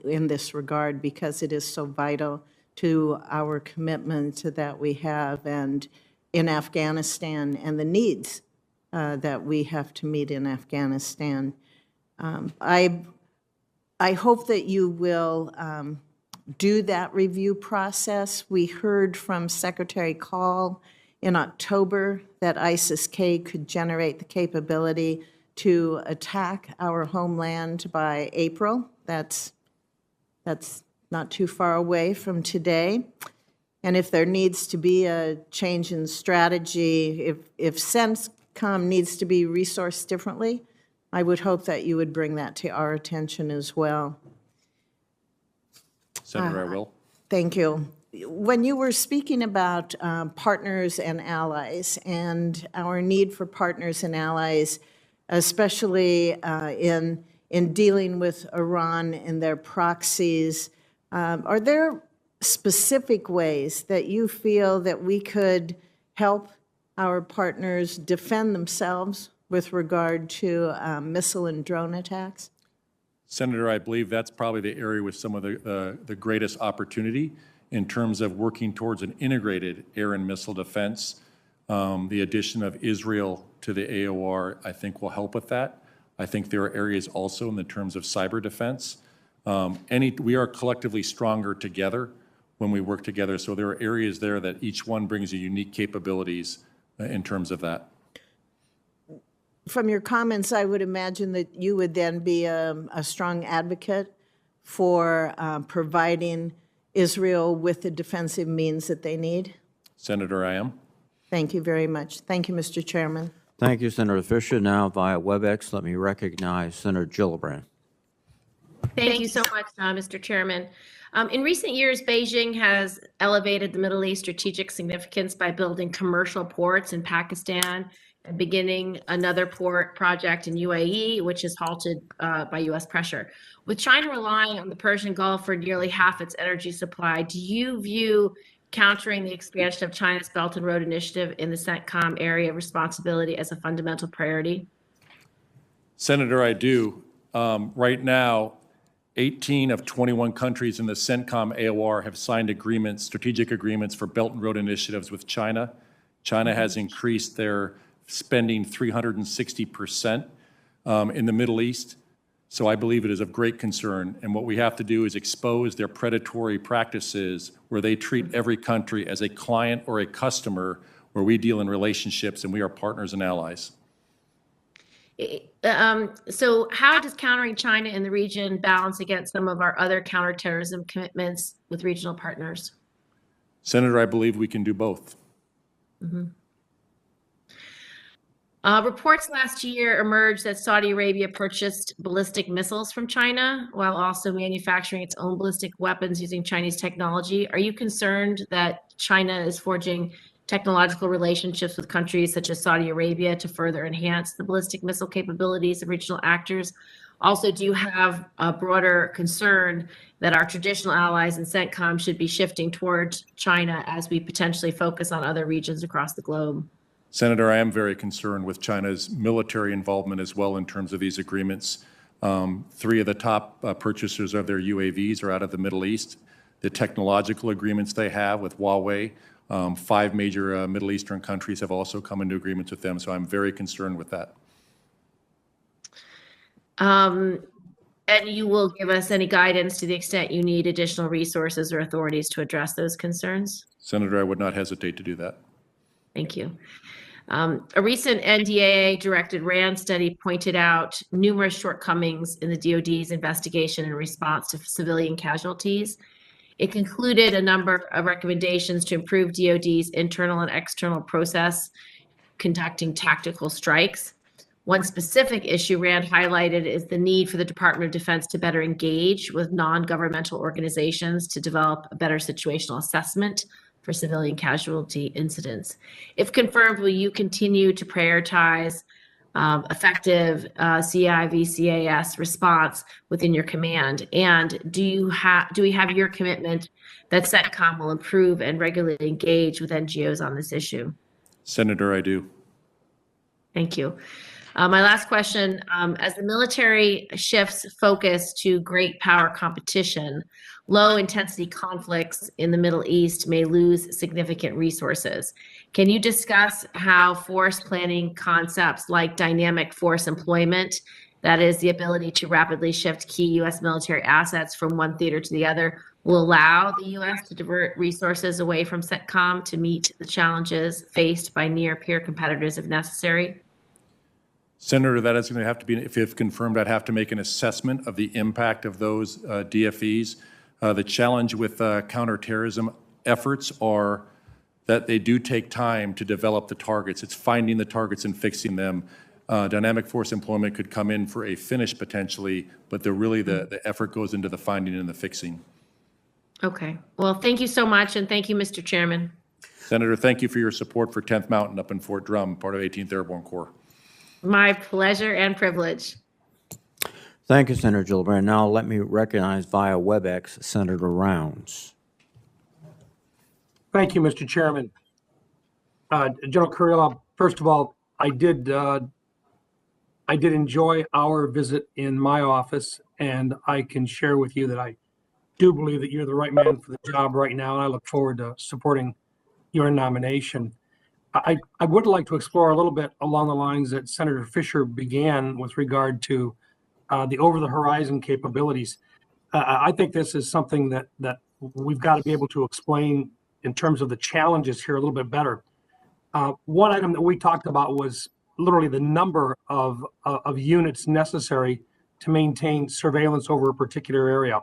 Speaker 7: in this regard, because it is so vital to our commitment that we have and in Afghanistan and the needs that we have to meet in Afghanistan. I hope that you will do that review process. We heard from Secretary Call in October that ISIS-K could generate the capability to attack our homeland by April. That's not too far away from today. And if there needs to be a change in strategy, if Centcom needs to be resourced differently, I would hope that you would bring that to our attention as well.
Speaker 3: Senator, I will.
Speaker 7: Thank you. When you were speaking about partners and allies and our need for partners and allies, especially in dealing with Iran and their proxies, are there specific ways that you feel that we could help our partners defend themselves with regard to missile and drone attacks?
Speaker 3: Senator, I believe that's probably the area with some of the greatest opportunity in terms of working towards an integrated air and missile defense. The addition of Israel to the AOR, I think, will help with that. I think there are areas also in the terms of cyber defense. We are collectively stronger together when we work together. So there are areas there that each one brings a unique capabilities in terms of that.
Speaker 7: From your comments, I would imagine that you would then be a strong advocate for providing Israel with the defensive means that they need.
Speaker 3: Senator, I am.
Speaker 7: Thank you very much. Thank you, Mr. Chairman.
Speaker 1: Thank you, Senator Fisher. Now via WebEx, let me recognize Senator Gillibrand.
Speaker 8: Thank you so much, Mr. Chairman. In recent years, Beijing has elevated the Middle East strategic significance by building commercial ports in Pakistan and beginning another port project in UAE, which is halted by U.S. pressure. With China relying on the Persian Gulf for nearly half its energy supply, do you view countering the expansion of China's Belt and Road Initiative in the Centcom area of responsibility as a fundamental priority?
Speaker 3: Senator, I do. Right now, 18 of 21 countries in the Centcom AOR have signed agreements, strategic agreements for Belt and Road initiatives with China. China has increased their spending 360% in the Middle East. So I believe it is of great concern. And what we have to do is expose their predatory practices where they treat every country as a client or a customer, where we deal in relationships and we are partners and allies.
Speaker 8: So how does countering China in the region balance against some of our other counterterrorism commitments with regional partners?
Speaker 3: Senator, I believe we can do both.
Speaker 8: Mm-hmm. Reports last year emerged that Saudi Arabia purchased ballistic missiles from China while also manufacturing its own ballistic weapons using Chinese technology. Are you concerned that China is forging technological relationships with countries such as Saudi Arabia to further enhance the ballistic missile capabilities of regional actors? Also, do you have a broader concern that our traditional allies in Centcom should be shifting towards China as we potentially focus on other regions across the globe?
Speaker 3: Senator, I am very concerned with China's military involvement as well in terms of these agreements. 3 of the top purchasers of their UAVs are out of the Middle East. The technological agreements they have with Huawei, 5 major Middle Eastern countries have also come into agreements with them, so I'm very concerned with that.
Speaker 8: And you will give us any guidance to the extent you need additional resources or authorities to address those concerns?
Speaker 3: Senator, I would not hesitate to do that.
Speaker 8: Thank you. A recent NDAA-directed RAND study pointed out numerous shortcomings in the DoD's investigation and response to civilian casualties. It concluded a number of recommendations to improve DoD's internal and external process conducting tactical strikes. One specific issue RAND highlighted is the need for the Department of Defense to better engage with non-governmental organizations to develop a better situational assessment for civilian casualty incidents. If confirmed, will you continue to prioritize effective CIVCAS response within your command? And do we have your commitment that Centcom will improve and regularly engage with NGOs on this issue?
Speaker 3: Senator, I do.
Speaker 8: Thank you. My last question, as the military shifts focus to great power competition, low-intensity conflicts in the Middle East may lose significant resources. Can you discuss how force planning concepts like dynamic force employment, that is the ability to rapidly shift key U.S. military assets from one theater to the other, will allow the U.S. to divert resources away from Centcom to meet the challenges faced by near-peer competitors if necessary?
Speaker 3: Senator, that is going to have to be, if confirmed, I'd have to make an assessment of the impact of those DFEs. The challenge with counterterrorism efforts are that they do take time to develop the targets. It's finding the targets and fixing them. Dynamic force employment could come in for a finish potentially, but the effort goes into the finding and the fixing.
Speaker 8: Okay. Well, thank you so much, and thank you, Mr. Chairman.
Speaker 3: Senator, thank you for your support for 10th Mountain up in Fort Drum, part of 18th Airborne Corps.
Speaker 8: My pleasure and privilege.
Speaker 1: Thank you, Senator Gillibrand. Now let me recognize via WebEx Senator Rounds.
Speaker 9: Thank you, Mr. Chairman. General Kurilla, first of all, I did enjoy our visit in my office, and I can share with you that I do believe that you're the right man for the job right now, and I look forward to supporting your nomination. I would like to explore a little bit along the lines that Senator Fisher began with regard to the over-the-horizon capabilities. I think this is something that we've got to be able to explain in terms of the challenges here a little bit better. One item that we talked about was literally the number of units necessary to maintain surveillance over a particular area.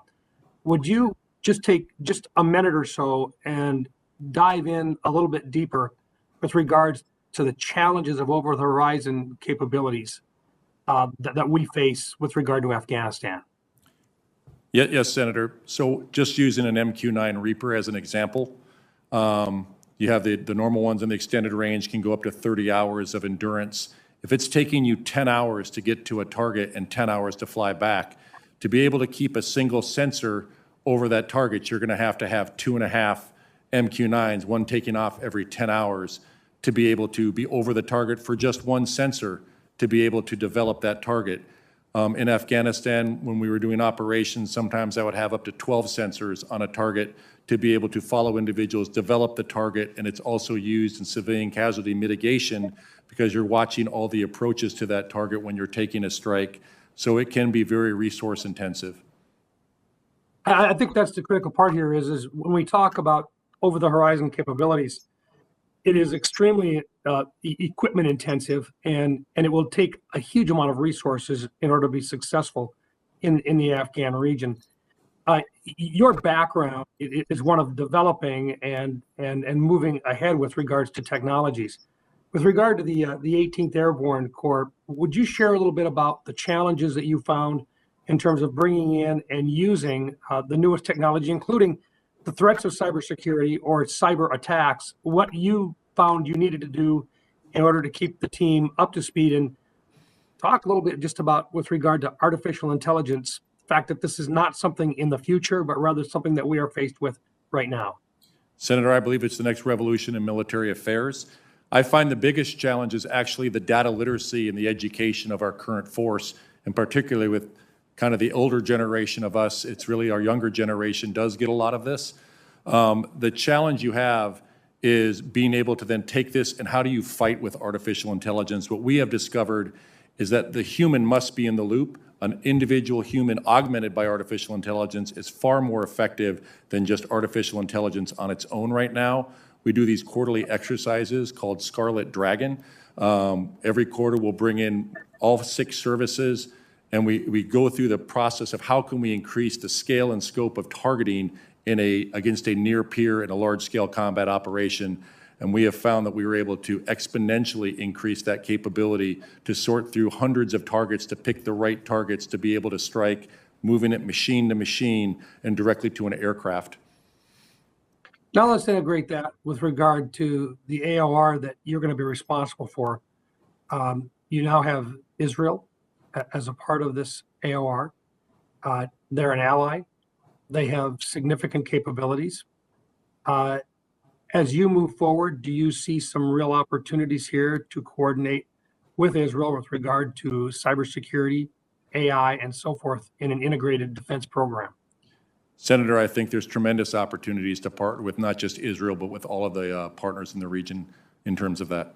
Speaker 9: Would you just take just a minute or so and dive in a little bit deeper with regards to the challenges of over-the-horizon capabilities that we face with regard to Afghanistan?
Speaker 3: Yes, Senator. So just using an MQ-9 Reaper as an example, you have the normal ones in the extended range can go up to 30 hours of endurance. If it's taking you 10 hours to get to a target and 10 hours to fly back, to be able to keep a single sensor over that target, you're going to have 2.5 MQ-9s, one taking off every 10 hours, to be able to be over the target for just one sensor to be able to develop that target. In Afghanistan, when we were doing operations, sometimes I would have up to 12 sensors on a target to be able to follow individuals, develop the target, and it's also used in civilian casualty mitigation because you're watching all the approaches to that target when you're taking a strike. So it can be very resource intensive.
Speaker 9: I think that's the critical part here is when we talk about over-the-horizon capabilities, it is extremely equipment intensive, and it will take a huge amount of resources in order to be successful in the Afghan region. Your background is one of developing and moving ahead with regards to technologies. With regard to the 18th Airborne Corps, would you share a little bit about the challenges that you found in terms of bringing in and using the newest technology, including the threats of cybersecurity or cyber attacks, what you found you needed to do in order to keep the team up to speed, and talk a little bit just about with regard to artificial intelligence, the fact that this is not something in the future, but rather something that we are faced with right now.
Speaker 3: Senator, I believe it's the next revolution in military affairs. I find the biggest challenge is actually the data literacy and the education of our current force, and particularly with kind of the older generation of us. It's really our younger generation does get a lot of this. The challenge you have is being able to then take this and how do you fight with artificial intelligence? What we have discovered is that the human must be in the loop. An individual human augmented by artificial intelligence is far more effective than just artificial intelligence on its own right now. We do these quarterly exercises called Scarlet Dragon. Every quarter we'll bring in all 6 services, and we go through the process of how can we increase the scale and scope of targeting against a near peer in a large-scale combat operation. And we have found that we were able to exponentially increase that capability to sort through hundreds of targets to pick the right targets to be able to strike, moving it machine to machine and directly to an aircraft.
Speaker 9: Now let's integrate that with regard to the AOR that you're going to be responsible for. You now have Israel as a part of this AOR. They're an ally. They have significant capabilities. As you move forward, do you see some real opportunities here to coordinate with Israel with regard to cybersecurity, AI, and so forth in an integrated defense program?
Speaker 3: Senator, I think there's tremendous opportunities to partner with not just Israel, but with all of the partners in the region in terms of that.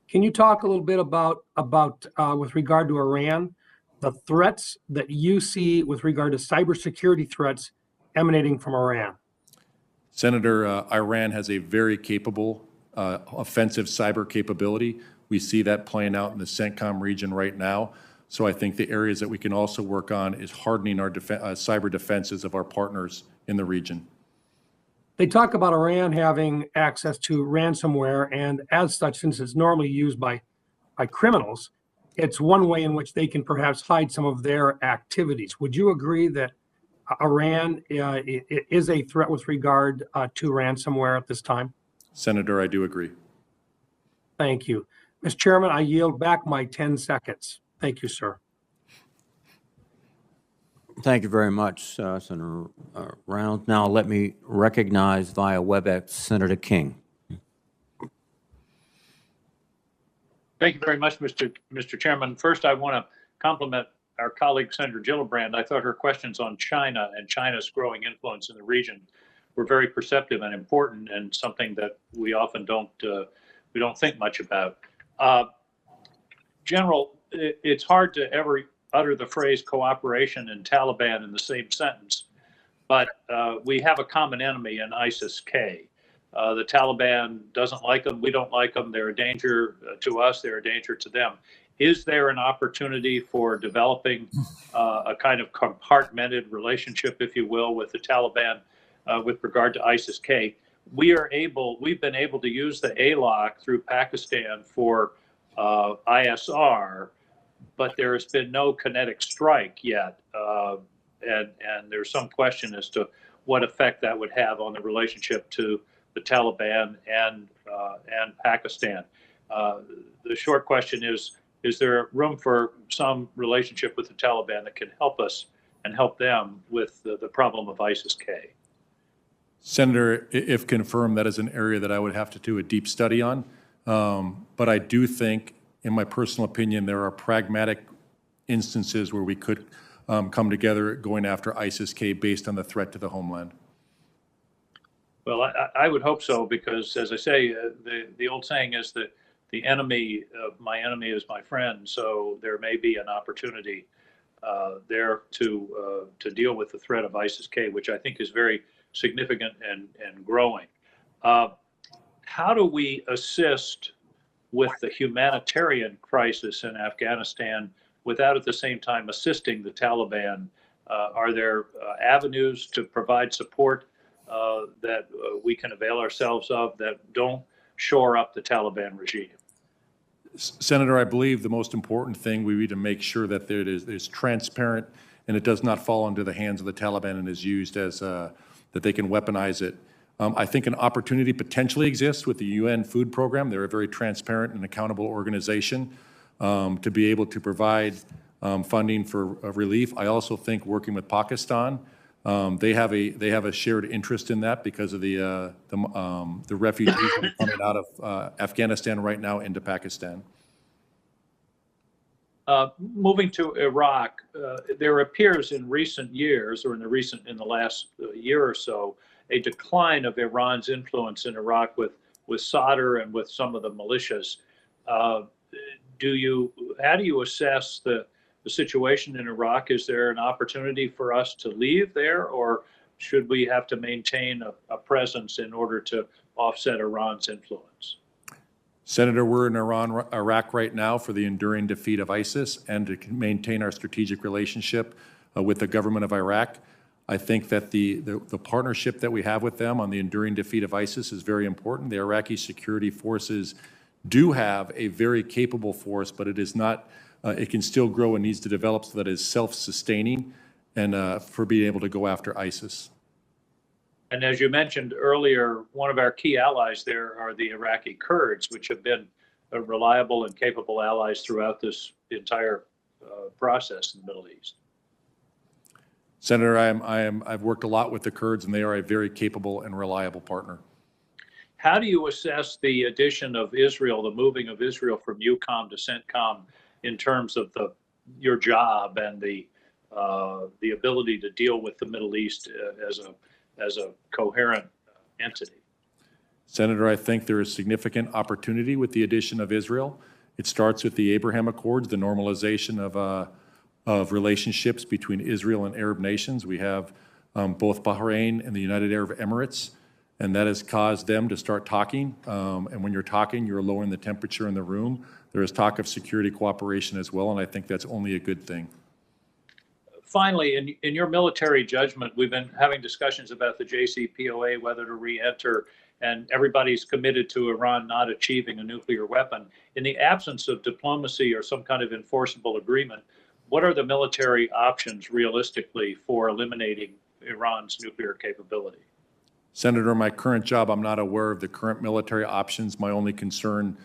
Speaker 9: Can you talk a little bit about with regard to Iran, the threats that you see with regard to cybersecurity threats emanating from Iran?
Speaker 3: Senator, Iran has a very capable offensive cyber capability. We see that playing out in the Centcom region right now. So I think the areas that we can also work on is hardening our cyber defenses of our partners in the region.
Speaker 9: They talk about Iran having access to ransomware, and as such, since it's normally used by criminals, it's one way in which they can perhaps hide some of their activities. Would you agree that Iran is a threat with regard to ransomware at this time?
Speaker 3: Senator, I do agree.
Speaker 9: Thank you. Mr. Chairman, I yield back my 10 seconds. Thank you, sir.
Speaker 1: Thank you very much, Senator Rounds. Now let me recognize via WebEx Senator King.
Speaker 10: Thank you very much, Mr. Chairman. First, I want to compliment our colleague, Senator Gillibrand. I thought her questions on China and China's growing influence in the region were very perceptive and important, and something that we often don't think much about. General, it's hard to ever utter the phrase cooperation and Taliban in the same sentence, but we have a common enemy in ISIS-K. The Taliban doesn't like them. We don't like them. They're a danger to us. They're a danger to them. Is there an opportunity for developing a kind of compartmented relationship, if you will, with the Taliban with regard to ISIS-K? We've been able to use the ALOC through Pakistan for ISR, but there has been no kinetic strike yet. And there's some question as to what effect that would have on the relationship to the Taliban and Pakistan. The short question is there room for some relationship with the Taliban that can help us and help them with the problem of ISIS-K?
Speaker 3: Senator, if confirmed, that is an area that I would have to do a deep study on. But I do think, in my personal opinion, there are pragmatic instances where we could come together going after ISIS-K based on the threat to the homeland.
Speaker 10: Well, I would hope so, because, as I say, the old saying is that the enemy of my enemy is my friend. So there may be an opportunity there to deal with the threat of ISIS-K, which I think is very significant and growing. How do we assist with the humanitarian crisis in Afghanistan without at the same time assisting the Taliban? Are there avenues to provide support that we can avail ourselves of that don't shore up the Taliban regime?
Speaker 3: Senator, I believe the most important thing we need to make sure that it is transparent and it does not fall into the hands of the Taliban and is used as that they can weaponize it. I think an opportunity potentially exists with the UN Food Program. They're a very transparent and accountable organization to be able to provide funding for relief. I also think working with Pakistan, they have a shared interest in that because of the refugees that are coming out of Afghanistan right now into Pakistan.
Speaker 10: Moving to Iraq, there appears in recent years, or in the last year or so, a decline of Iran's influence in Iraq with Sadr and with some of the militias. How do you assess the situation in Iraq? Is there an opportunity for us to leave there, or should we have to maintain a presence in order to offset Iran's influence?
Speaker 3: Senator, we're in Iraq right now for the enduring defeat of ISIS and to maintain our strategic relationship with the government of Iraq. I think that the partnership that we have with them on the enduring defeat of ISIS is very important. The Iraqi security forces do have a very capable force, but it is not, it can still grow and needs to develop so that it is self-sustaining and for being able to go after ISIS.
Speaker 10: And as you mentioned earlier, one of our key allies there are the Iraqi Kurds, which have been reliable and capable allies throughout this entire process in the Middle East.
Speaker 3: Senator, I've worked a lot with the Kurds, and they are a very capable and reliable partner.
Speaker 10: How do you assess the addition of Israel, the moving of Israel from EUCOM to CENTCOM in terms of your job and the ability to deal with the Middle East as a coherent entity?
Speaker 3: Senator, I think there is significant opportunity with the addition of Israel. It starts with the Abraham Accords, the normalization of relationships between Israel and Arab nations. We have both Bahrain and the United Arab Emirates, and that has caused them to start talking. And when you're talking, you're lowering the temperature in the room. There is talk of security cooperation as well, and I think that's only a good thing.
Speaker 10: Finally, in your military judgment, we've been having discussions about the JCPOA, whether to re-enter, and everybody's committed to Iran not achieving a nuclear weapon. In the absence of diplomacy or some kind of enforceable agreement, what are the military options realistically for eliminating Iran's nuclear capability?
Speaker 3: Senator, in my current job, I'm not aware of the current military options. My only concern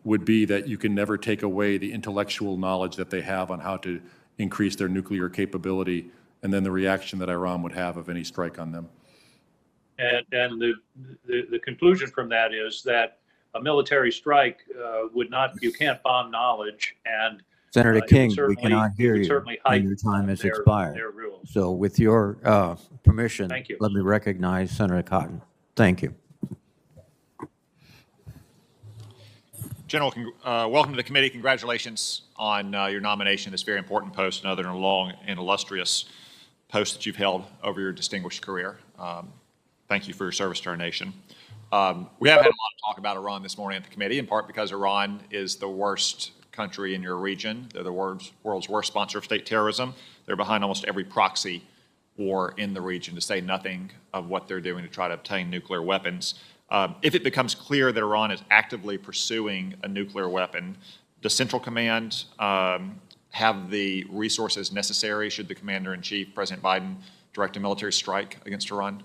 Speaker 3: would be that you can never take away the intellectual knowledge that they have on how to increase their nuclear capability, and then the reaction that Iran would have of any strike on them.
Speaker 10: And the conclusion from that is that a military strike would not, you can't bomb knowledge, and
Speaker 1: Senator King, we cannot hear you,
Speaker 10: certainly
Speaker 1: and
Speaker 10: heighten
Speaker 1: your time has
Speaker 10: their
Speaker 1: expired.
Speaker 10: rules.
Speaker 1: So with your permission,
Speaker 10: Thank you.
Speaker 1: let me recognize Senator Cotton. Thank you.
Speaker 11: General, welcome to the committee. Congratulations on your nomination, this very important post, another long and illustrious post that you've held over your distinguished career. Thank you for your service to our nation. We have had a lot of talk about Iran this morning at the committee, in part because Iran is the worst country in your region. They're the world's worst sponsor of state terrorism. They're behind almost every proxy war in the region, to say nothing of what they're doing to try to obtain nuclear weapons. If it becomes clear that Iran is actively pursuing a nuclear weapon, does Central Command have the resources necessary should the Commander-in-Chief, President Biden, direct a military strike against Iran?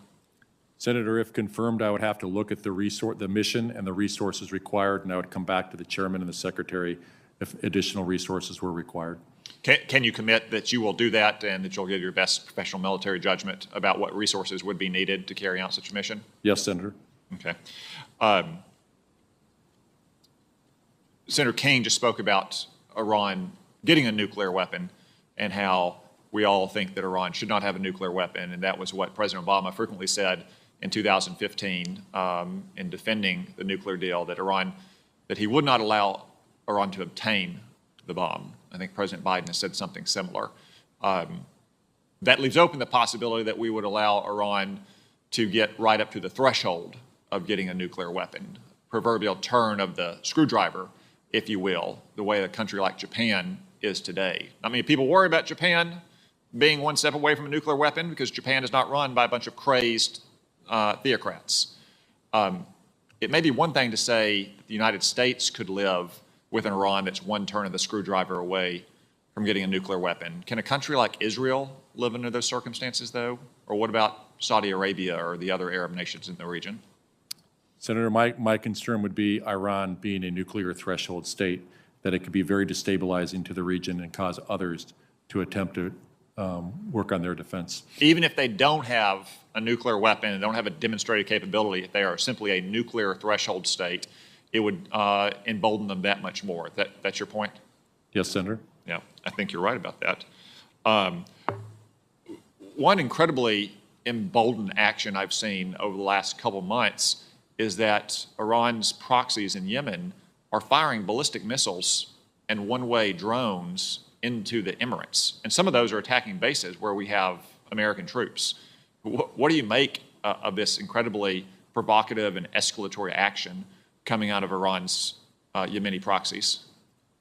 Speaker 3: Senator, if confirmed, I would have to look at the mission and the resources required, and I would come back to the chairman and the secretary if additional resources were required.
Speaker 11: Can you commit that you will do that and that you'll give your best professional military judgment about what resources would be needed to carry out such a mission?
Speaker 3: Yes, Senator.
Speaker 11: Okay. Senator King just spoke about Iran getting a nuclear weapon and how we all think that Iran should not have a nuclear weapon, and that was what President Obama frequently said in 2015 in defending the nuclear deal, that he would not allow Iran to obtain the bomb. I think President Biden has said something similar. That leaves open the possibility that we would allow Iran to get right up to the threshold of getting a nuclear weapon, proverbial turn of the screwdriver, if you will, the way a country like Japan is today. I mean, people worry about Japan being one step away from a nuclear weapon because Japan is not run by a bunch of crazed theocrats. It may be one thing to say the United States could live with an Iran that's one turn of the screwdriver away from getting a nuclear weapon. Can a country like Israel live under those circumstances, though? Or what about Saudi Arabia or the other Arab nations in the region?
Speaker 3: Senator, my concern would be Iran being a nuclear threshold state, that it could be very destabilizing to the region and cause others to attempt to work on their defense.
Speaker 11: Even if they don't have a nuclear weapon and don't have a demonstrated capability, if they are simply a nuclear threshold state, it would embolden them that much more. That's your point?
Speaker 3: Yes, Senator.
Speaker 11: Yeah, I think you're right about that. One incredibly emboldened action I've seen over the last couple months is that Iran's proxies in Yemen are firing ballistic missiles and one-way drones into the Emirates. And some of those are attacking bases where we have American troops. What do you make of this incredibly provocative and escalatory action coming out of Iran's Yemeni proxies?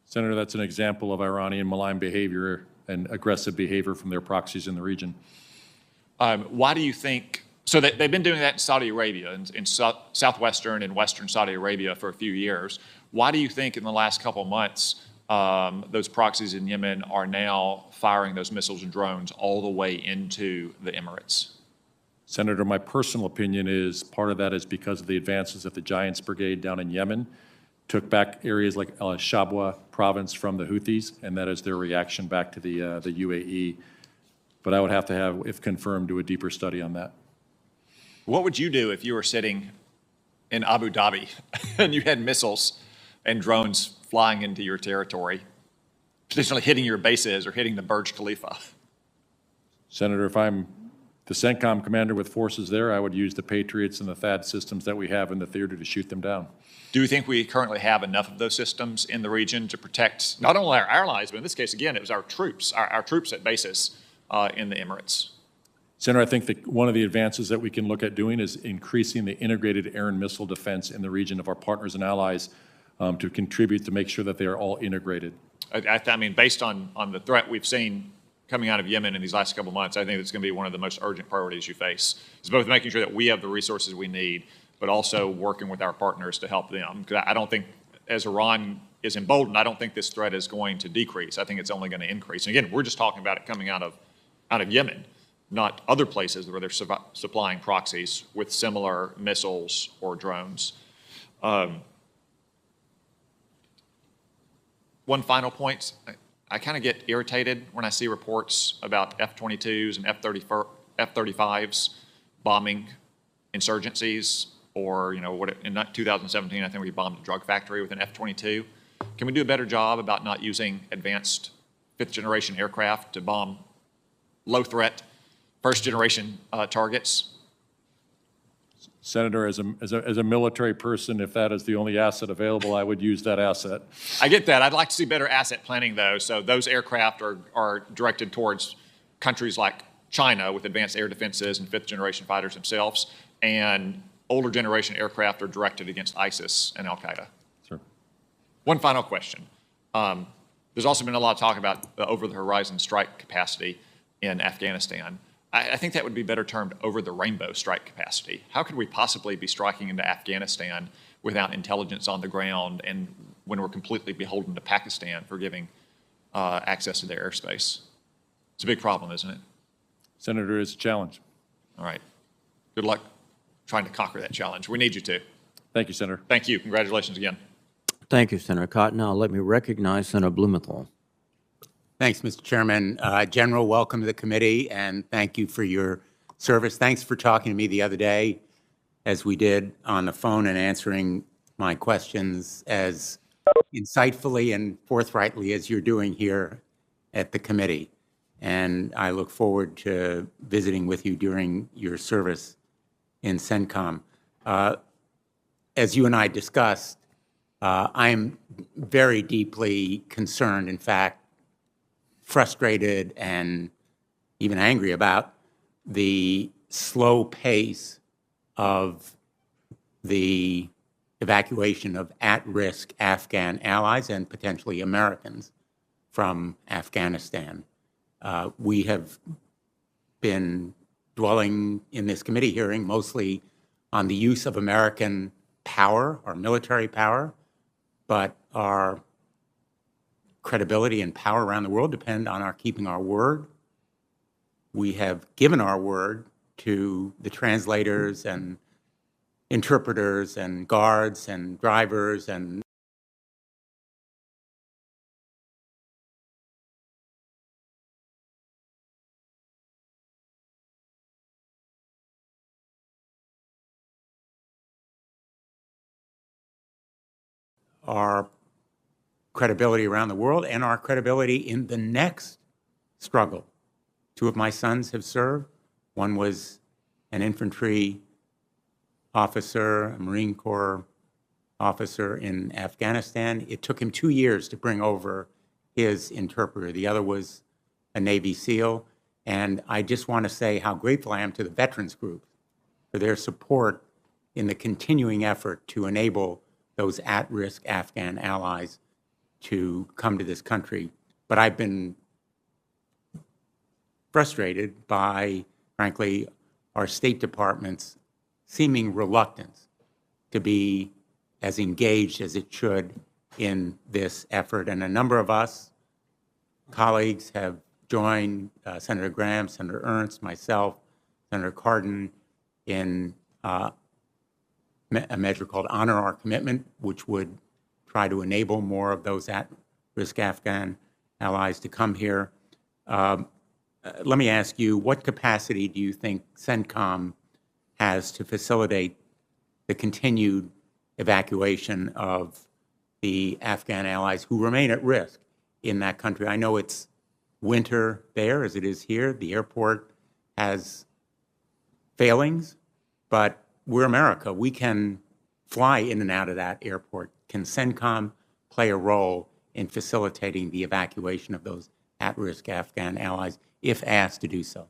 Speaker 3: Senator, that's an example of Iranian malign behavior and aggressive behavior from their proxies in the region.
Speaker 11: Why do you think, so they've been doing that in Saudi Arabia, in southwestern and western Saudi Arabia for a few years. Why do you think in the last couple of months those proxies in Yemen are now firing those missiles and drones all the way into the Emirates?
Speaker 3: Senator, my personal opinion is part of that is because of the advances that the Giants Brigade down in Yemen took back areas like Al Shabwa province from the Houthis, and that is their reaction back to the UAE. But I would have to have, if confirmed, do a deeper study on that.
Speaker 11: What would you do if you were sitting in Abu Dhabi and you had missiles and drones flying into your territory, potentially hitting your bases or hitting the Burj Khalifa?
Speaker 3: Senator, if I'm the CENTCOM commander with forces there, I would use the Patriots and the THAAD systems that we have in the theater to shoot them down.
Speaker 11: Do you think we currently have enough of those systems in the region to protect not only our allies, but in this case, again, it was our troops, our troops at bases in the Emirates?
Speaker 3: Senator, I think that one of the advances that we can look at doing is increasing the integrated air and missile defense in the region of our partners and allies to contribute to make sure that they are all integrated.
Speaker 11: I mean, based on the threat we've seen coming out of Yemen in these last couple of months, I think it's going to be one of the most urgent priorities you face. It's both making sure that we have the resources we need, but also working with our partners to help them. Because I don't think, as Iran is emboldened, I don't think this threat is going to decrease. I think it's only going to increase. And again, we're just talking about it coming out of Yemen, not other places where they're supplying proxies with similar missiles or drones. One final point. I kind of get irritated when I see reports about F-22s and F-35s bombing insurgencies, or, you know, in 2017, I think we bombed a drug factory with an F-22. Can we do a better job about not using advanced fifth-generation aircraft to bomb low-threat first-generation targets?
Speaker 3: Senator, as a military person, if that is the only asset available, I would use that asset.
Speaker 11: I get that. I'd like to see better asset planning, though. So those aircraft are directed towards countries like China with advanced air defenses and fifth-generation fighters themselves, and older generation aircraft are directed against ISIS and Al-Qaeda.
Speaker 3: Sure.
Speaker 11: One final question. There's also been a lot of talk about the over-the-horizon strike capacity in Afghanistan. I think that would be better termed over-the-rainbow strike capacity. How could we possibly be striking into Afghanistan without intelligence on the ground and when we're completely beholden to Pakistan for giving access to their airspace? It's a big problem, isn't it?
Speaker 3: Senator, it's a challenge.
Speaker 11: All right. Good luck trying to conquer that challenge. We need you to.
Speaker 3: Thank you, Senator.
Speaker 11: Thank you. Congratulations again.
Speaker 1: Thank you, Senator Cotton. Now let me recognize Senator Blumenthal.
Speaker 12: Thanks, Mr. Chairman. General, welcome to the committee, and thank you for your service. Thanks for talking to me the other day, as we did on the phone, and answering my questions as insightfully and forthrightly as you're doing here at the committee. And I look forward to visiting with you during your service in Centcom. As you and I discussed, I'm very deeply concerned, in fact, frustrated and even angry about the slow pace of the evacuation of at-risk Afghan allies and potentially Americans from Afghanistan. We have been dwelling in this committee hearing mostly on the use of American power, our military power, but our credibility and power around the world depend on our keeping our word. We have given our word to the translators and interpreters and guards and drivers and our credibility around the world and our credibility in the next struggle. Two of my sons have served. One was an infantry officer, a Marine Corps officer in Afghanistan. It took him 2 years to bring over his interpreter. The other was a Navy SEAL. And I just want to say how grateful I am to the veterans group for their support in the continuing effort to enable those at-risk Afghan allies to come to this country. But I've been frustrated by, frankly, our State Department's seeming reluctance to be as engaged as it should in this effort. And a number of us, colleagues, have joined Senator Graham, Senator Ernst, myself, Senator Cardin in a measure called Honor Our Commitment, which would try to enable more of those at-risk Afghan allies to come here. Let me ask you, what capacity do you think Centcom has to facilitate the continued evacuation of the Afghan allies who remain at risk in that country. I know it's winter there as it is here. The airport has failings, but we're America. We can fly in and out of that airport. Can Centcom play a role in facilitating the evacuation of those at-risk Afghan allies if asked to do so?